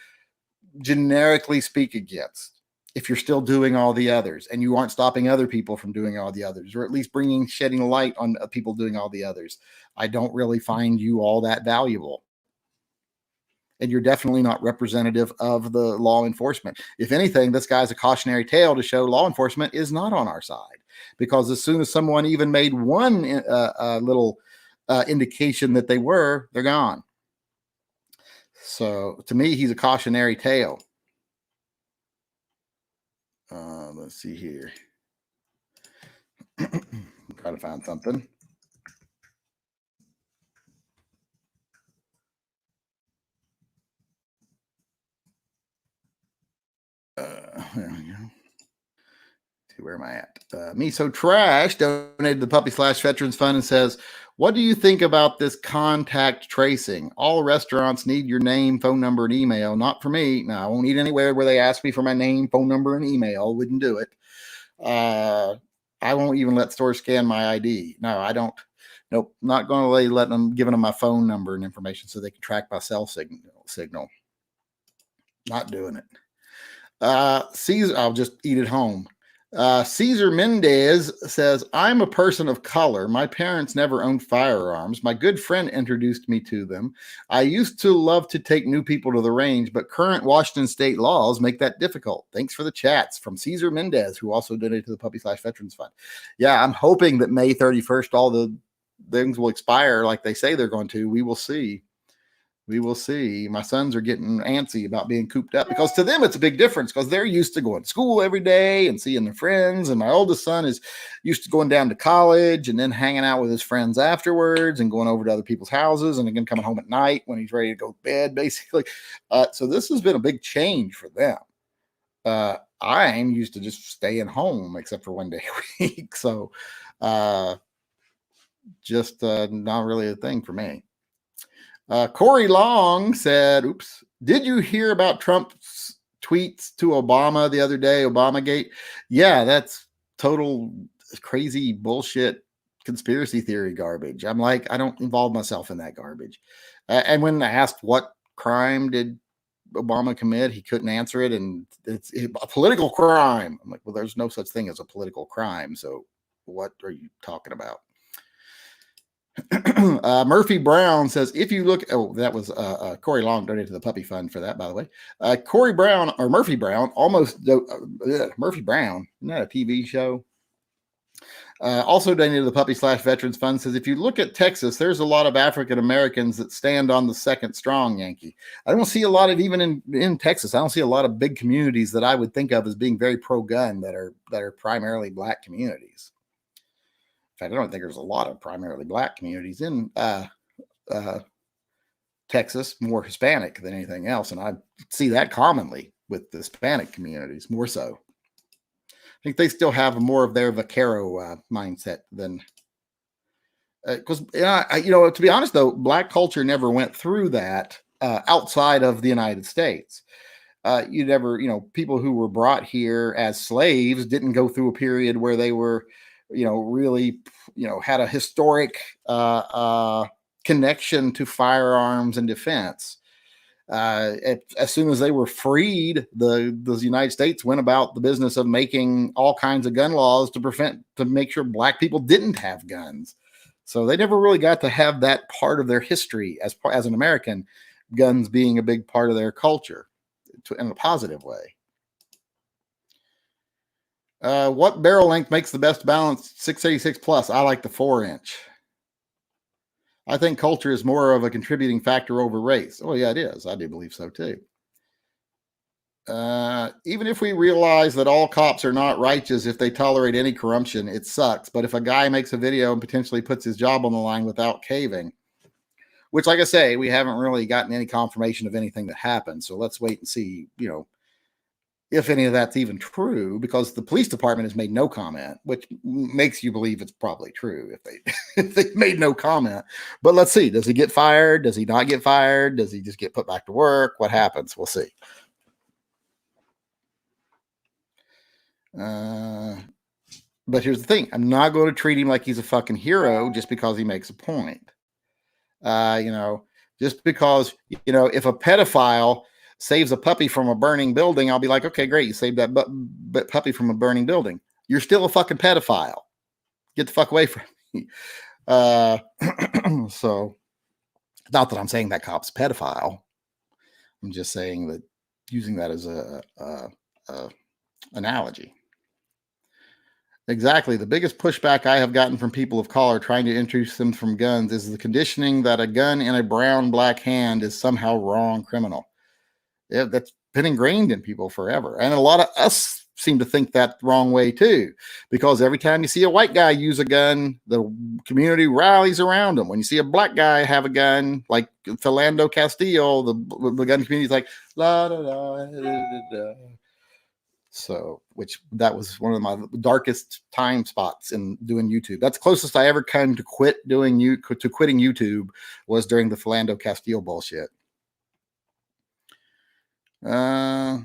Speaker 1: generically speak against. If you're still doing all the others and you aren't stopping other people from doing all the others, or at least shedding light on people doing all the others, I don't really find you all that valuable. And you're definitely not representative of the law enforcement. If anything, this guy's a cautionary tale to show law enforcement is not on our side, because as soon as someone even made one little indication that they were, they're gone. So to me, he's a cautionary tale. Let's see here. Try to find something. There we go. See, where am I at? Me So Trash donated to the Puppy/Veterans Fund and says, what do you think about this contact tracing? All restaurants need your name, phone number, and email. Not for me. No, I won't eat anywhere where they ask me for my name, phone number, and email. Wouldn't do it. I won't even let stores scan my ID. No, I don't. Nope, not going to let them, giving them my phone number and information so they can track my cell signal. Not doing it. Caesar, I'll just eat at home. Caesar Mendez says, I'm a person of color. My parents never owned firearms. My good friend introduced me to them. I used to love to take new people to the range, but current Washington state laws make that difficult. Thanks for the chats from Caesar Mendez, who also donated to the Puppy/Veterans Fund. Yeah, I'm hoping that May 31st, all the things will expire like they say they're going to. We will see. We will see. My sons are getting antsy about being cooped up because to them it's a big difference because they're used to going to school every day and seeing their friends. And my oldest son is used to going down to college and then hanging out with his friends afterwards and going over to other people's houses and again coming home at night when he's ready to go to bed, basically. So this has been a big change for them. I am used to just staying home except for one day a week. So just not really a thing for me. Corey Long said, oops, did you hear about Trump's tweets to Obama the other day, Obamagate? Yeah, that's total crazy bullshit conspiracy theory garbage. I'm like, I don't involve myself in that garbage. And when asked what crime did Obama commit, he couldn't answer it. And it's a political crime. I'm like, well, there's no such thing as a political crime. So What are you talking about? Murphy Brown says, if you look, oh, that was Corey Long donated to the puppy fund for that, by the way. Corey Brown or Murphy Brown, Murphy Brown, isn't that a TV show? Also donated to the puppy/veterans fund, says, if you look at Texas, there's a lot of African Americans that stand on the second strong, Yankee. I don't see a lot of, even in Texas, I don't see a lot of big communities that I would think of as being very pro-gun that are primarily Black communities. In fact, I don't think there's a lot of primarily Black communities in Texas, more Hispanic than anything else. And I see that commonly with the Hispanic communities, more so. I think they still have more of their vaquero mindset than, because to be honest though, Black culture never went through that outside of the United States. You never, people who were brought here as slaves didn't go through a period where they were, really, had a historic connection to firearms and defense. As soon as they were freed, the United States went about the business of making all kinds of gun laws to make sure Black people didn't have guns. So they never really got to have that part of their history as an American, guns being a big part of their culture in a positive way. What barrel length makes the best balanced 686 plus? I like the 4-inch. I think culture is more of a contributing factor over race. Oh, yeah, it is. I do believe so, too. Even if we realize that all cops are not righteous if they tolerate any corruption, it sucks. But if a guy makes a video and potentially puts his job on the line without caving, which, like I say, we haven't really gotten any confirmation of anything that happened. So let's wait and see, if any of that's even true, because the police department has made no comment, which makes you believe it's probably true if they made no comment. But let's see. Does he get fired? Does he not get fired? Does he just get put back to work? What happens? We'll see. But here's the thing. I'm not going to treat him like he's a fucking hero just because he makes a point. Just because, if a pedophile saves a puppy from a burning building, I'll be like, okay, great. You saved that puppy from a burning building. You're still a fucking pedophile. Get the fuck away from me. So not that I'm saying that cop's a pedophile. I'm just saying that using that as a analogy. Exactly. The biggest pushback I have gotten from people of color trying to introduce them from guns is the conditioning that a gun in a brown-black hand is somehow wrong, criminal. Yeah, that's been ingrained in people forever. And a lot of us seem to think that the wrong way too, because every time you see a white guy use a gun, the community rallies around him. When you see a Black guy have a gun, like Philando Castile, the gun community is like, la, da, da, da, da, da. So, which that was one of my darkest time spots in doing YouTube. That's the closest I ever came to quitting YouTube was during the Philando Castile bullshit. When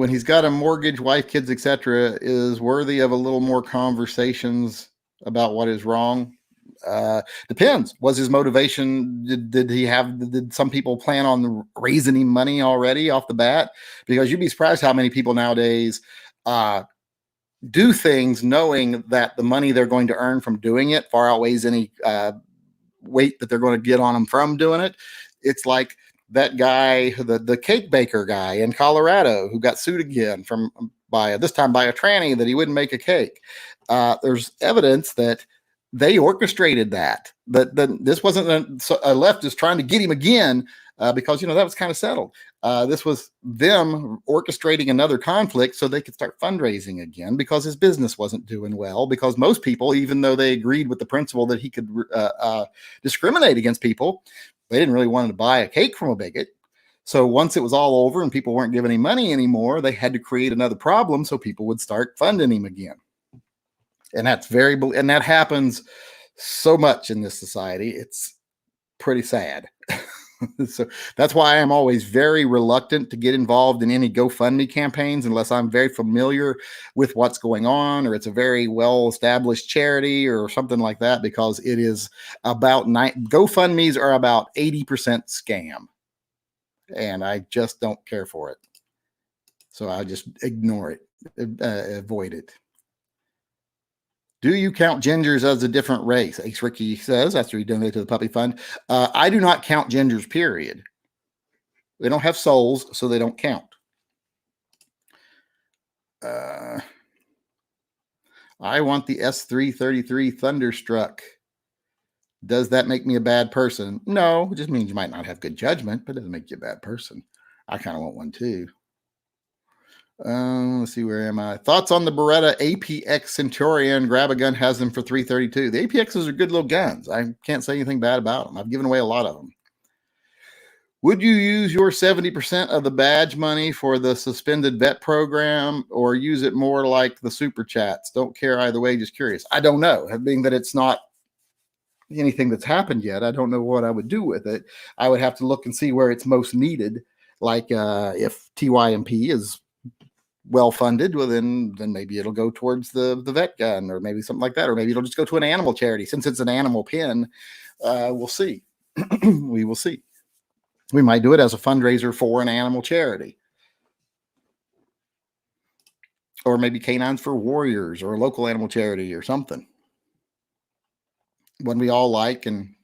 Speaker 1: he's got a mortgage, wife, kids, etc., is worthy of a little more conversations about what is wrong. Depends. Was his motivation? Did some people plan on raising him money already off the bat? Because you'd be surprised how many people nowadays do things knowing that the money they're going to earn from doing it far outweighs any weight that they're going to get on them from doing it. It's like that guy, the cake baker guy in Colorado who got sued again this time by a tranny that he wouldn't make a cake. There's evidence that they orchestrated that this wasn't a leftist trying to get him again because, that was kind of settled. This was them orchestrating another conflict so they could start fundraising again because his business wasn't doing well, because most people, even though they agreed with the principle that he could discriminate against people, they didn't really want to buy a cake from a bigot. So once it was all over and people weren't giving him money anymore, they had to create another problem so people would start funding him again. And that happens so much in this society. It's pretty sad. So that's why I'm always very reluctant to get involved in any GoFundMe campaigns unless I'm very familiar with what's going on, or it's a very well-established charity or something like that, because it is about GoFundMes are about 80% scam. And I just don't care for it. So I just ignore it, avoid it. Do you count gingers as a different race? Ace Ricky says after he donated to the puppy fund. I do not count gingers, period. They don't have souls, so they don't count. I want the S333 Thunderstruck. Does that make me a bad person? No, it just means you might not have good judgment, but it doesn't make you a bad person. I kind of want one too. Let's see, where am I? Thoughts on the Beretta APX Centurion? Grab a Gun has them for $332. The APXs are good little guns. I can't say anything bad about them. I've given away a lot of them. Would you use your 70% of the badge money for the suspended vet program, or use it more like the super chats? Don't care either way, just curious. I don't know. Being that it's not anything that's happened yet, I don't know what I would do with it. I would have to look and see where it's most needed. Like if TYMP is well funded, well then maybe it'll go towards the vet gun, or maybe something like that, or maybe it'll just go to an animal charity. Since it's an animal pin, we'll see. We will see. We might do it as a fundraiser for an animal charity, or maybe Canines for Warriors, or a local animal charity, or something. One we all like, and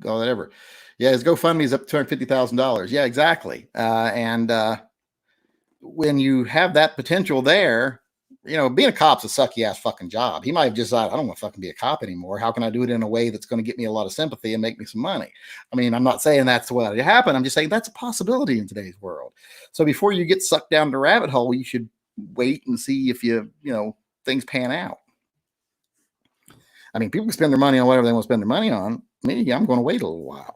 Speaker 1: whatever. Yeah, his GoFundMe is up to $250,000. Yeah, exactly. And when you have that potential there, you know, being a cop's a sucky ass fucking job. He might have just decided, I don't want to fucking be a cop anymore. How can I do it in a way that's going to get me a lot of sympathy and make me some money? I mean, I'm not saying that's what would happen. I'm just saying that's a possibility in today's world. So before you get sucked down the rabbit hole, you should wait and see if things pan out. I mean, people can spend their money on whatever they want to spend their money on. Me, I'm going to wait a little while.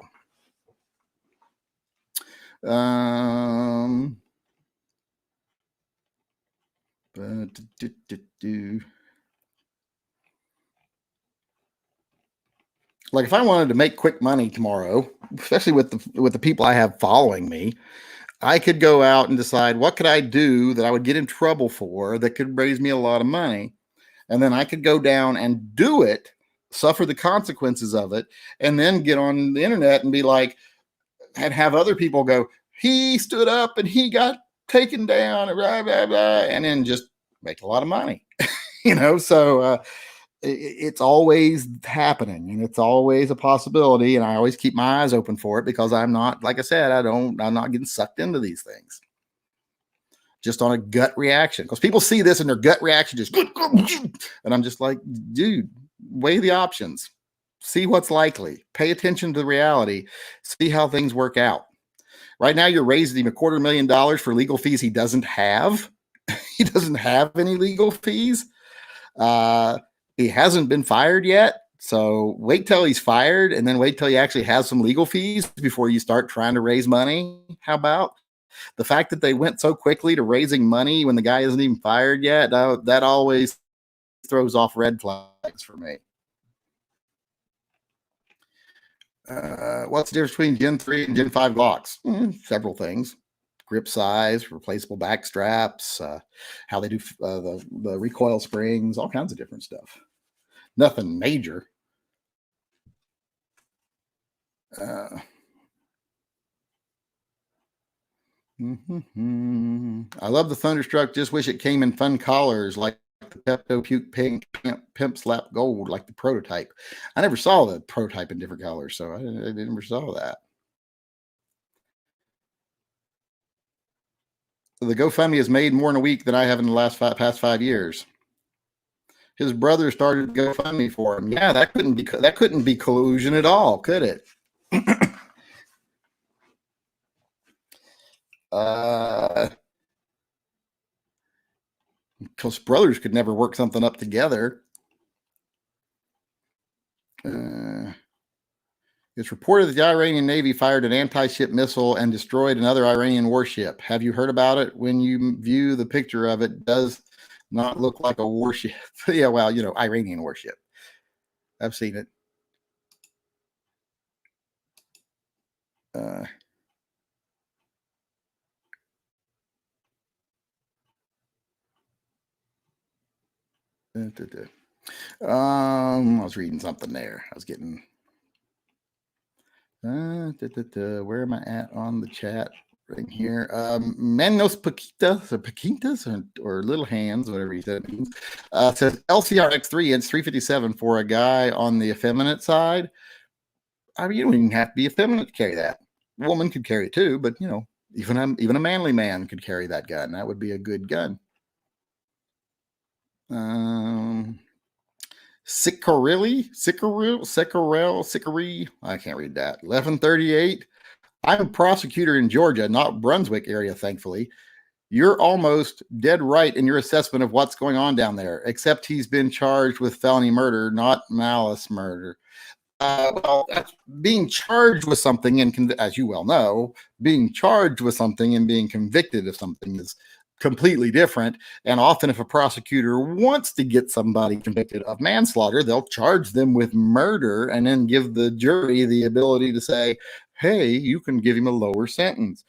Speaker 1: Like if I wanted to make quick money tomorrow, especially with the people I have following me, I could go out and decide what could I do that I would get in trouble for that could raise me a lot of money. And then I could go down and do it, suffer the consequences of it, and then get on the internet and be like, and have other people go, he stood up and he got taken down, blah, blah, blah, and then just make a lot of money. So it's always happening, and it's always a possibility, and I always keep my eyes open for it, because I'm not, like I said, I'm not getting sucked into these things just on a gut reaction, because people see this and their gut reaction just, and I'm just like, dude, weigh the options, see what's likely, pay attention to the reality, see how things work out. Right now, you're raising him $250,000 for legal fees he doesn't have. He doesn't have any legal fees. He hasn't been fired yet. So wait till he's fired, and then wait till he actually has some legal fees before you start trying to raise money. How about the fact that they went so quickly to raising money when the guy isn't even fired yet? That always throws off red flags for me. What's the difference between Gen 3 and Gen 5 Glocks? Several things. Grip size, replaceable back straps, how they do the recoil springs, all kinds of different stuff. Nothing major. I love the Thunderstruck. Just wish it came in fun colors like the Pepto Puke Pink, Pimp Slap Gold, like the prototype. I never saw the prototype in different colors, so I never saw that. The GoFundMe has made more in a week than I have in the past 5 years. His brother started GoFundMe for him. Yeah, that couldn't be collusion at all, could it? Because brothers could never work something up together. It's reported that the Iranian Navy fired an anti-ship missile and destroyed another Iranian warship. Have you heard about it? When you view the picture of it, does not look like a warship. Yeah, well, Iranian warship. I've seen it. I was reading something there. I was getting. Where am I at on the chat? Right here. Manos Paquitas or little hands, whatever he said means. Says LCRX 3-inch 357 for a guy on the effeminate side. I mean, you don't even have to be effeminate to carry that. A woman could carry it too, but even a manly man could carry that gun. That would be a good gun. Sickarelli, I can't read that. 1138. I'm a prosecutor in Georgia, not Brunswick area, thankfully. You're almost dead right in your assessment of what's going on down there, except he's been charged with felony murder, not malice murder. Well, being charged with something, and as you well know, being charged with something and being convicted of something is completely different. And often, if a prosecutor wants to get somebody convicted of manslaughter, they'll charge them with murder and then give the jury the ability to say, hey, you can give him a lower sentence.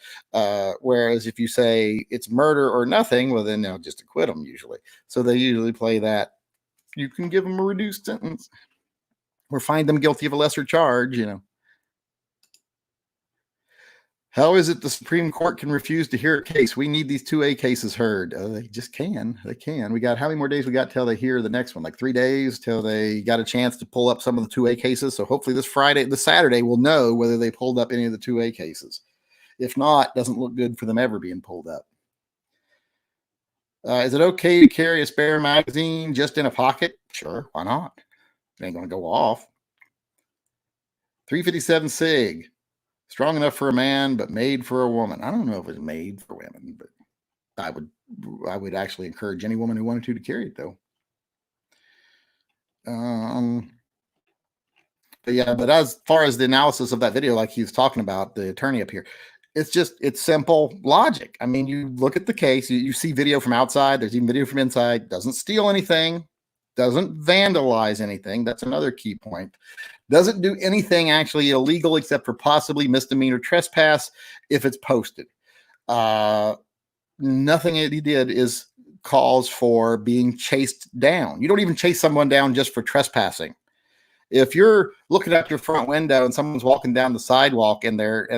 Speaker 1: Whereas if you say it's murder or nothing, well, then they'll just acquit them usually. So they usually play that. You can give them a reduced sentence or find them guilty of a lesser charge, How is it the Supreme Court can refuse to hear a case? We need these 2A cases heard. They just can. They can. We got how many more days we got till they hear the next one? Like 3 days till they got a chance to pull up some of the 2A cases. So hopefully this Saturday, we'll know whether they pulled up any of the 2A cases. If not, it doesn't look good for them ever being pulled up. Is it okay to carry a spare magazine just in a pocket? Sure, why not? It ain't going to go off. 357 SIG. Strong enough for a man, but made for a woman. I don't know if it's made for women, but I would actually encourage any woman who wanted to carry it, though. But as far as the analysis of that video, like he was talking about, the attorney up here, it's simple logic. I mean, you look at the case, you see video from outside, there's even video from inside, doesn't steal anything, doesn't vandalize anything. That's another key point. Doesn't do anything actually illegal except for possibly misdemeanor trespass if it's posted. Nothing that he did is calls for being chased down. You don't even chase someone down just for trespassing. If you're looking out your front window and someone's walking down the sidewalk and they're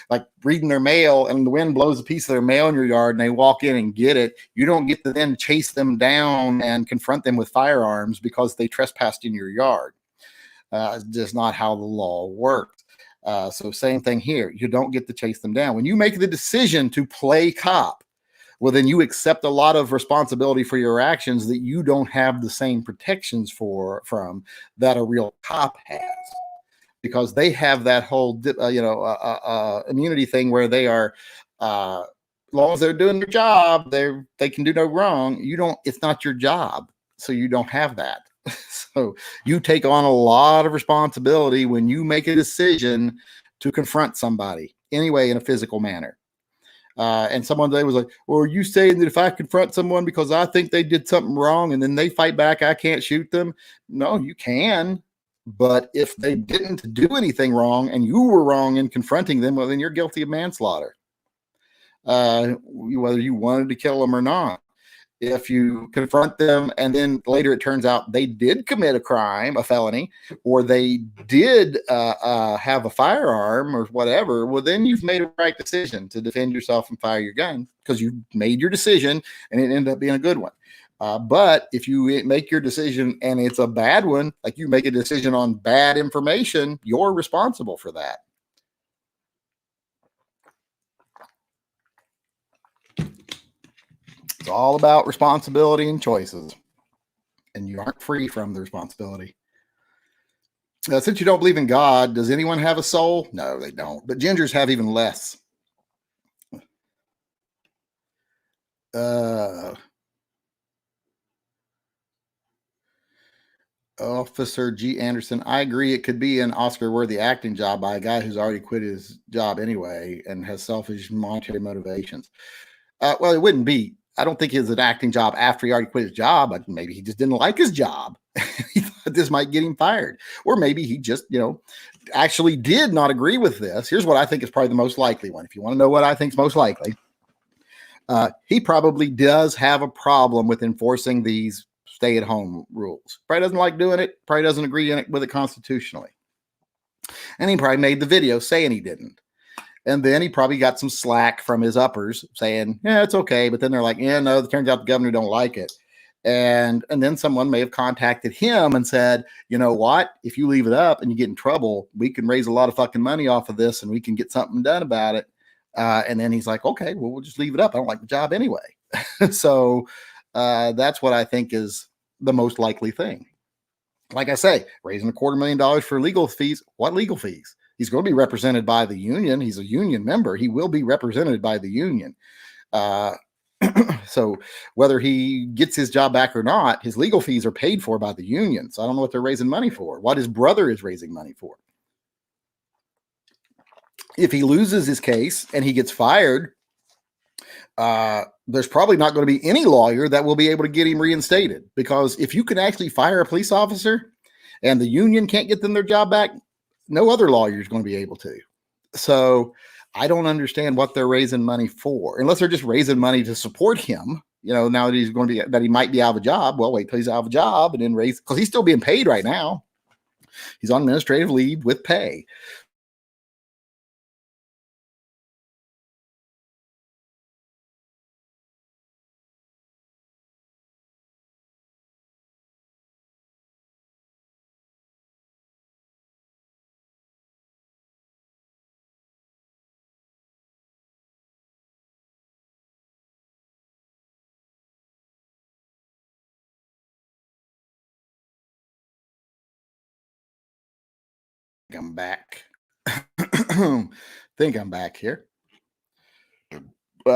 Speaker 1: like reading their mail and the wind blows a piece of their mail in your yard and they walk in and get it, you don't get to then chase them down and confront them with firearms because they trespassed in your yard. Just not how the law works. So same thing here. You don't get to chase them down. When you make the decision to play cop, well, then you accept a lot of responsibility for your actions that you don't have the same protections from that a real cop has, because they have that whole, immunity thing where they are, as long as they're doing their job, they can do no wrong. You don't. It's not your job, so you don't have that. So you take on a lot of responsibility when you make a decision to confront somebody anyway in a physical manner. And someone today was like, well, are you saying that if I confront someone because I think they did something wrong and then they fight back, I can't shoot them? No, you can. But if they didn't do anything wrong and you were wrong in confronting them, well, then you're guilty of manslaughter, whether you wanted to kill them or not. If you confront them and then later it turns out they did commit a crime, a felony, or they did have a firearm or whatever, well, then you've made a right decision to defend yourself and fire your gun because you made your decision and it ended up being a good one. But if you make your decision and it's a bad one, like you make a decision on bad information, you're responsible for that. It's all about responsibility and choices, and you aren't free from the responsibility. Since you don't believe in God, does anyone have a soul? No, they don't. But gingers have even less. Officer G. Anderson, I agree it could be an Oscar-worthy acting job by a guy who's already quit his job anyway and has selfish monetary motivations. Well, it wouldn't be. I don't think it's an acting job after he already quit his job. Maybe he just didn't like his job. He thought this might get him fired. Or maybe he just, actually did not agree with this. Here's what I think is probably the most likely one. If you want to know what I think is most likely, he probably does have a problem with enforcing these stay-at-home rules. Probably doesn't like doing it. Probably doesn't agree with it constitutionally. And he probably made the video saying he didn't. And then he probably got some slack from his uppers saying, yeah, it's okay. But then they're like, yeah, no, it turns out the governor don't like it. And then someone may have contacted him and said, you know what, if you leave it up and you get in trouble, we can raise a lot of fucking money off of this and we can get something done about it. And then he's like, okay, well, we'll just leave it up. I don't like the job anyway. So that's what I think is the most likely thing. Like I say, raising $250,000 for legal fees. What legal fees? He's going to be represented by the union. He's a union member. He will be represented by the union. So whether he gets his job back or not, his legal fees are paid for by the union. So I don't know what they're raising money for, what his brother is raising money for. If he loses his case and he gets fired, there's probably not going to be any lawyer that will be able to get him reinstated, because if you can actually fire a police officer and the union can't get them their job back, no other lawyer is going to be able to. So I don't understand what they're raising money for, unless they're just raising money to support him. You know, now that he's going to be, that he might be out of a job. Well, wait till he's out of a job and then raise, because he's still being paid right now. He's on administrative leave with pay. I'm back. Think I'm back here.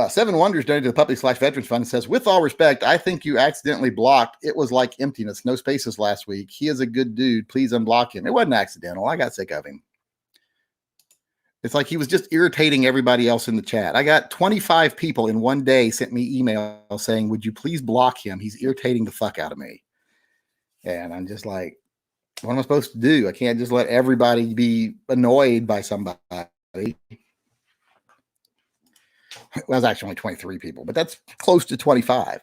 Speaker 1: Seven Wonders donated to the Puppy/Veterans Fund and says, with all respect, I think you accidentally blocked. It was like emptiness, no spaces last week. He is a good dude. Please unblock him. It wasn't accidental. I got sick of him. It's like he was just irritating everybody else in the chat. I got 25 people in one day sent me email saying, would you please block him? He's irritating the fuck out of me. And I'm just like, what am I supposed to do? I can't just let everybody be annoyed by somebody. Well, it's actually only 23 people, but that's close to 25.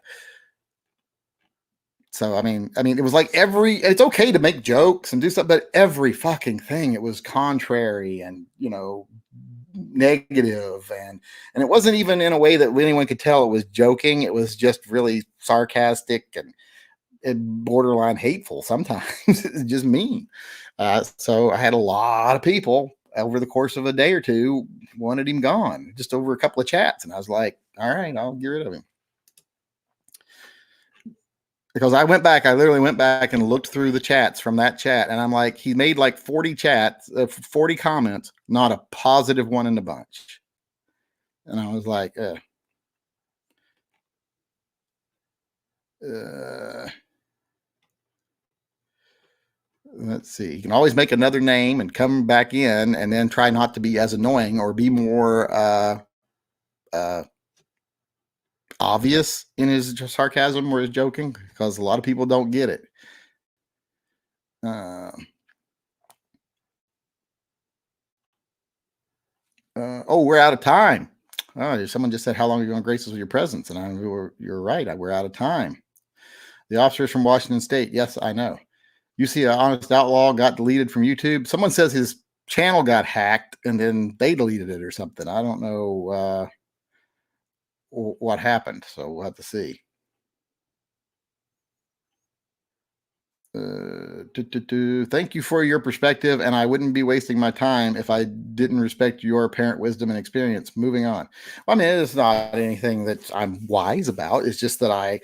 Speaker 1: So, I mean, it was like it's okay to make jokes and do stuff, but every fucking thing, it was contrary and, you know, negative. And it wasn't even in a way that anyone could tell it was joking. It was just really sarcastic and borderline hateful. Sometimes it's just mean. So I had a lot of people over the course of a day or two wanted him gone, just over a couple of chats. And I was like, all right, I'll get rid of him. Because I literally went back and looked through the chats from that chat. And I'm like, he made like 40 chats, 40 comments, not a positive one in the bunch. And I was like, let's see. You can always make another name and come back in and then try not to be as annoying or be more obvious in his sarcasm or his joking, because a lot of people don't get it. We're out of time. Oh, someone just said, how long are you going to grace us with your presence? And you're right. We're out of time. The officers from Washington State. Yes, I know. You see, an Honest Outlaw got deleted from YouTube. Someone says his channel got hacked and then they deleted it or something. I don't know what happened. So we'll have to see. Thank you for your perspective, and I wouldn't be wasting my time if I didn't respect your apparent wisdom and experience. Moving on. Well, I mean, it's not anything that I'm wise about. It's just that I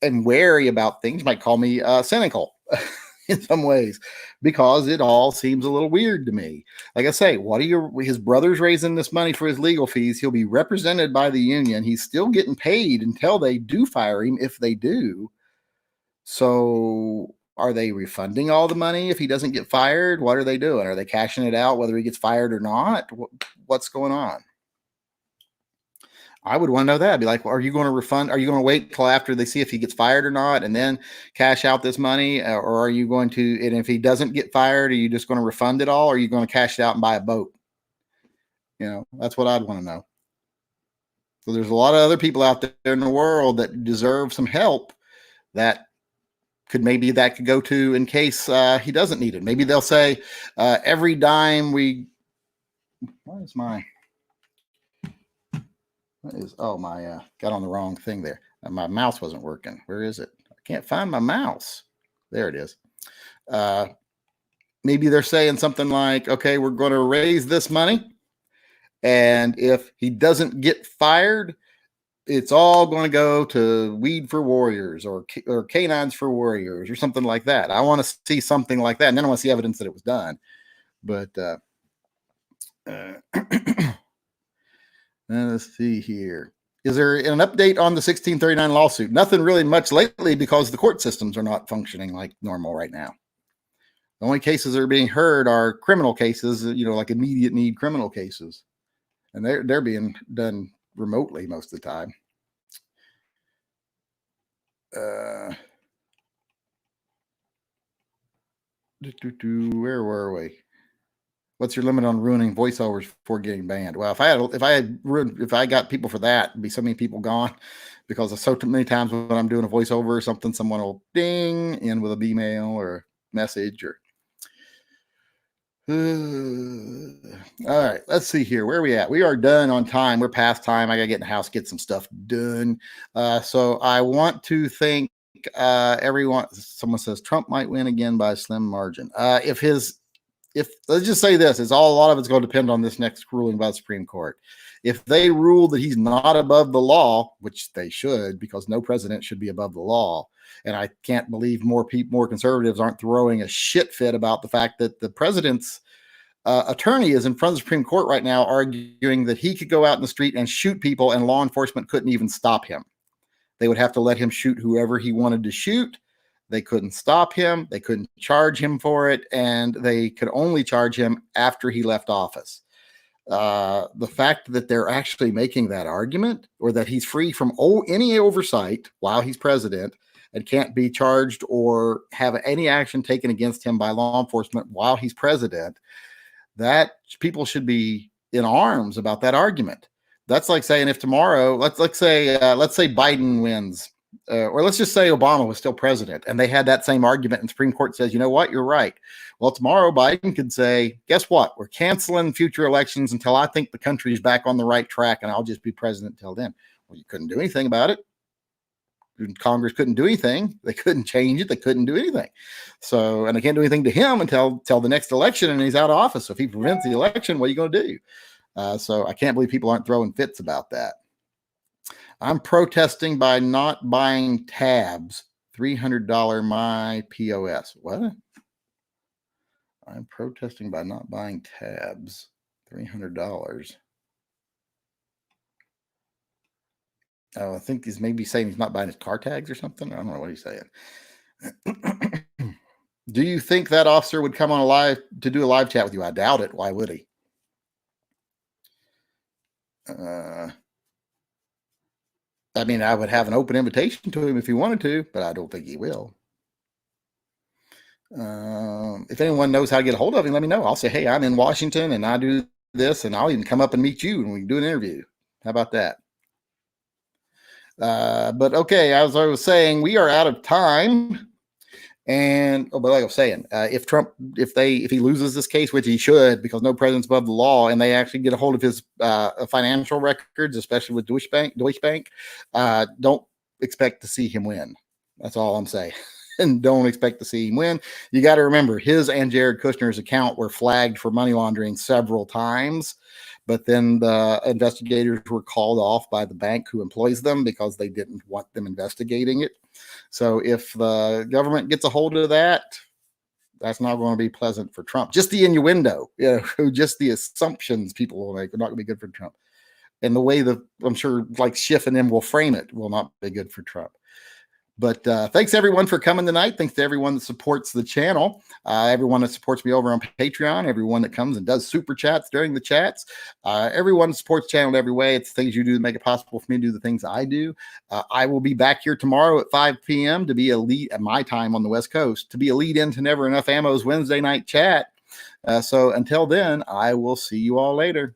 Speaker 1: am wary about things. You might call me cynical in some ways, because it all seems a little weird to me. Like I say, his brother's raising this money for his legal fees. He'll be represented by the union. He's still getting paid until they do fire him, if they do. So are they refunding all the money if he doesn't get fired? What are they doing? Are they cashing it out whether he gets fired or not? What's going on? I would want to know that. I'd be like, well, are you going to refund? Are you going to wait till after they see if he gets fired or not and then cash out this money? Or are you going to, and if he doesn't get fired, are you just going to refund it all? Or are you going to cash it out and buy a boat? You know, that's what I'd want to know. So there's a lot of other people out there in the world that deserve some help that could go to in case he doesn't need it. Maybe they'll say every dime we. What is my? What is, oh, my, got on the wrong thing there. My mouse wasn't working. Where is it? I can't find my mouse. There it is. Maybe they're saying something like, okay, we're going to raise this money. And if he doesn't get fired, it's all going to go to Weed for Warriors or Canines for Warriors or something like that. I want to see something like that. And then I want to see evidence that it was done. But let's see here. Is there an update on the 1639 lawsuit? Nothing really much lately because the court systems are not functioning like normal right now. The only cases that are being heard are criminal cases, like immediate need criminal cases. And they're being done remotely most of the time. Where were we? What's your limit on ruining voiceovers before getting banned? Well, if I got people for that, it'd be so many people gone, because so many times when I'm doing a voiceover or something, someone will ding in with an email or a message or. All right, let's see here. Where are we at? We are done on time. We're past time. I got to get in the house, get some stuff done. So I want to thank everyone. Someone says Trump might win again by a slim margin. If let's just say this, a lot of it's going to depend on this next ruling by the Supreme Court. If they rule that he's not above the law, which they should, because no president should be above the law. And I can't believe more conservatives aren't throwing a shit fit about the fact that the president's attorney is in front of the Supreme Court right now arguing that he could go out in the street and shoot people and law enforcement couldn't even stop him. They would have to let him shoot whoever he wanted to shoot. They couldn't stop him. They couldn't charge him for it. And they could only charge him after he left office. The fact that they're actually making that argument, or that he's free from any oversight while he's president and can't be charged or have any action taken against him by law enforcement while he's president, that people should be in arms about that argument. That's like saying, if tomorrow, let's say Biden wins, or let's just say Obama was still president and they had that same argument and the Supreme Court says, you know what, you're right. Well, tomorrow Biden could say, guess what? We're canceling future elections until I think the country is back on the right track and I'll just be president till then. Well, you couldn't do anything about it. Congress couldn't do anything. They couldn't change it. They couldn't do anything. So, and they can't do anything to him until the next election and he's out of office. So if he prevents the election, what are you going to do? So I can't believe people aren't throwing fits about that. I'm protesting by not buying tabs. $300 my POS. What? I'm protesting by not buying tabs. $300. Oh, I think he's maybe saying he's not buying his car tags or something. I don't know what he's saying. Do you think that officer would come on to do a live chat with you? I doubt it. Why would he? I mean, I would have an open invitation to him if he wanted to, but I don't think he will. If anyone knows how to get a hold of him, let me know. I'll say, hey, I'm in Washington and I do this, and I'll even come up and meet you and we can do an interview. How about that? But okay, as I was saying, we are out of time. And but like I was saying, if he loses this case, which he should, because no president's above the law, and they actually get a hold of his financial records, especially with Deutsche Bank, don't expect to see him win. That's all I'm saying. And don't expect to see him win. You got to remember, his and Jared Kushner's account were flagged for money laundering several times. But then the investigators were called off by the bank who employs them because they didn't want them investigating it. So if the government gets a hold of that, that's not going to be pleasant for Trump. Just the innuendo, just the assumptions people will make are not going to be good for Trump. And the way that I'm sure like Schiff and them will frame it will not be good for Trump. But thanks everyone for coming tonight. Thanks to everyone that supports the channel, everyone that supports me over on Patreon, everyone that comes and does super chats during the chats, everyone that supports the channel every way. It's the things you do to make it possible for me to do the things I do. I will be back here tomorrow at 5 p.m. to be a lead at my time on the West Coast, to be a lead into Never Enough Ammo's Wednesday night chat. So until then, I will see you all later.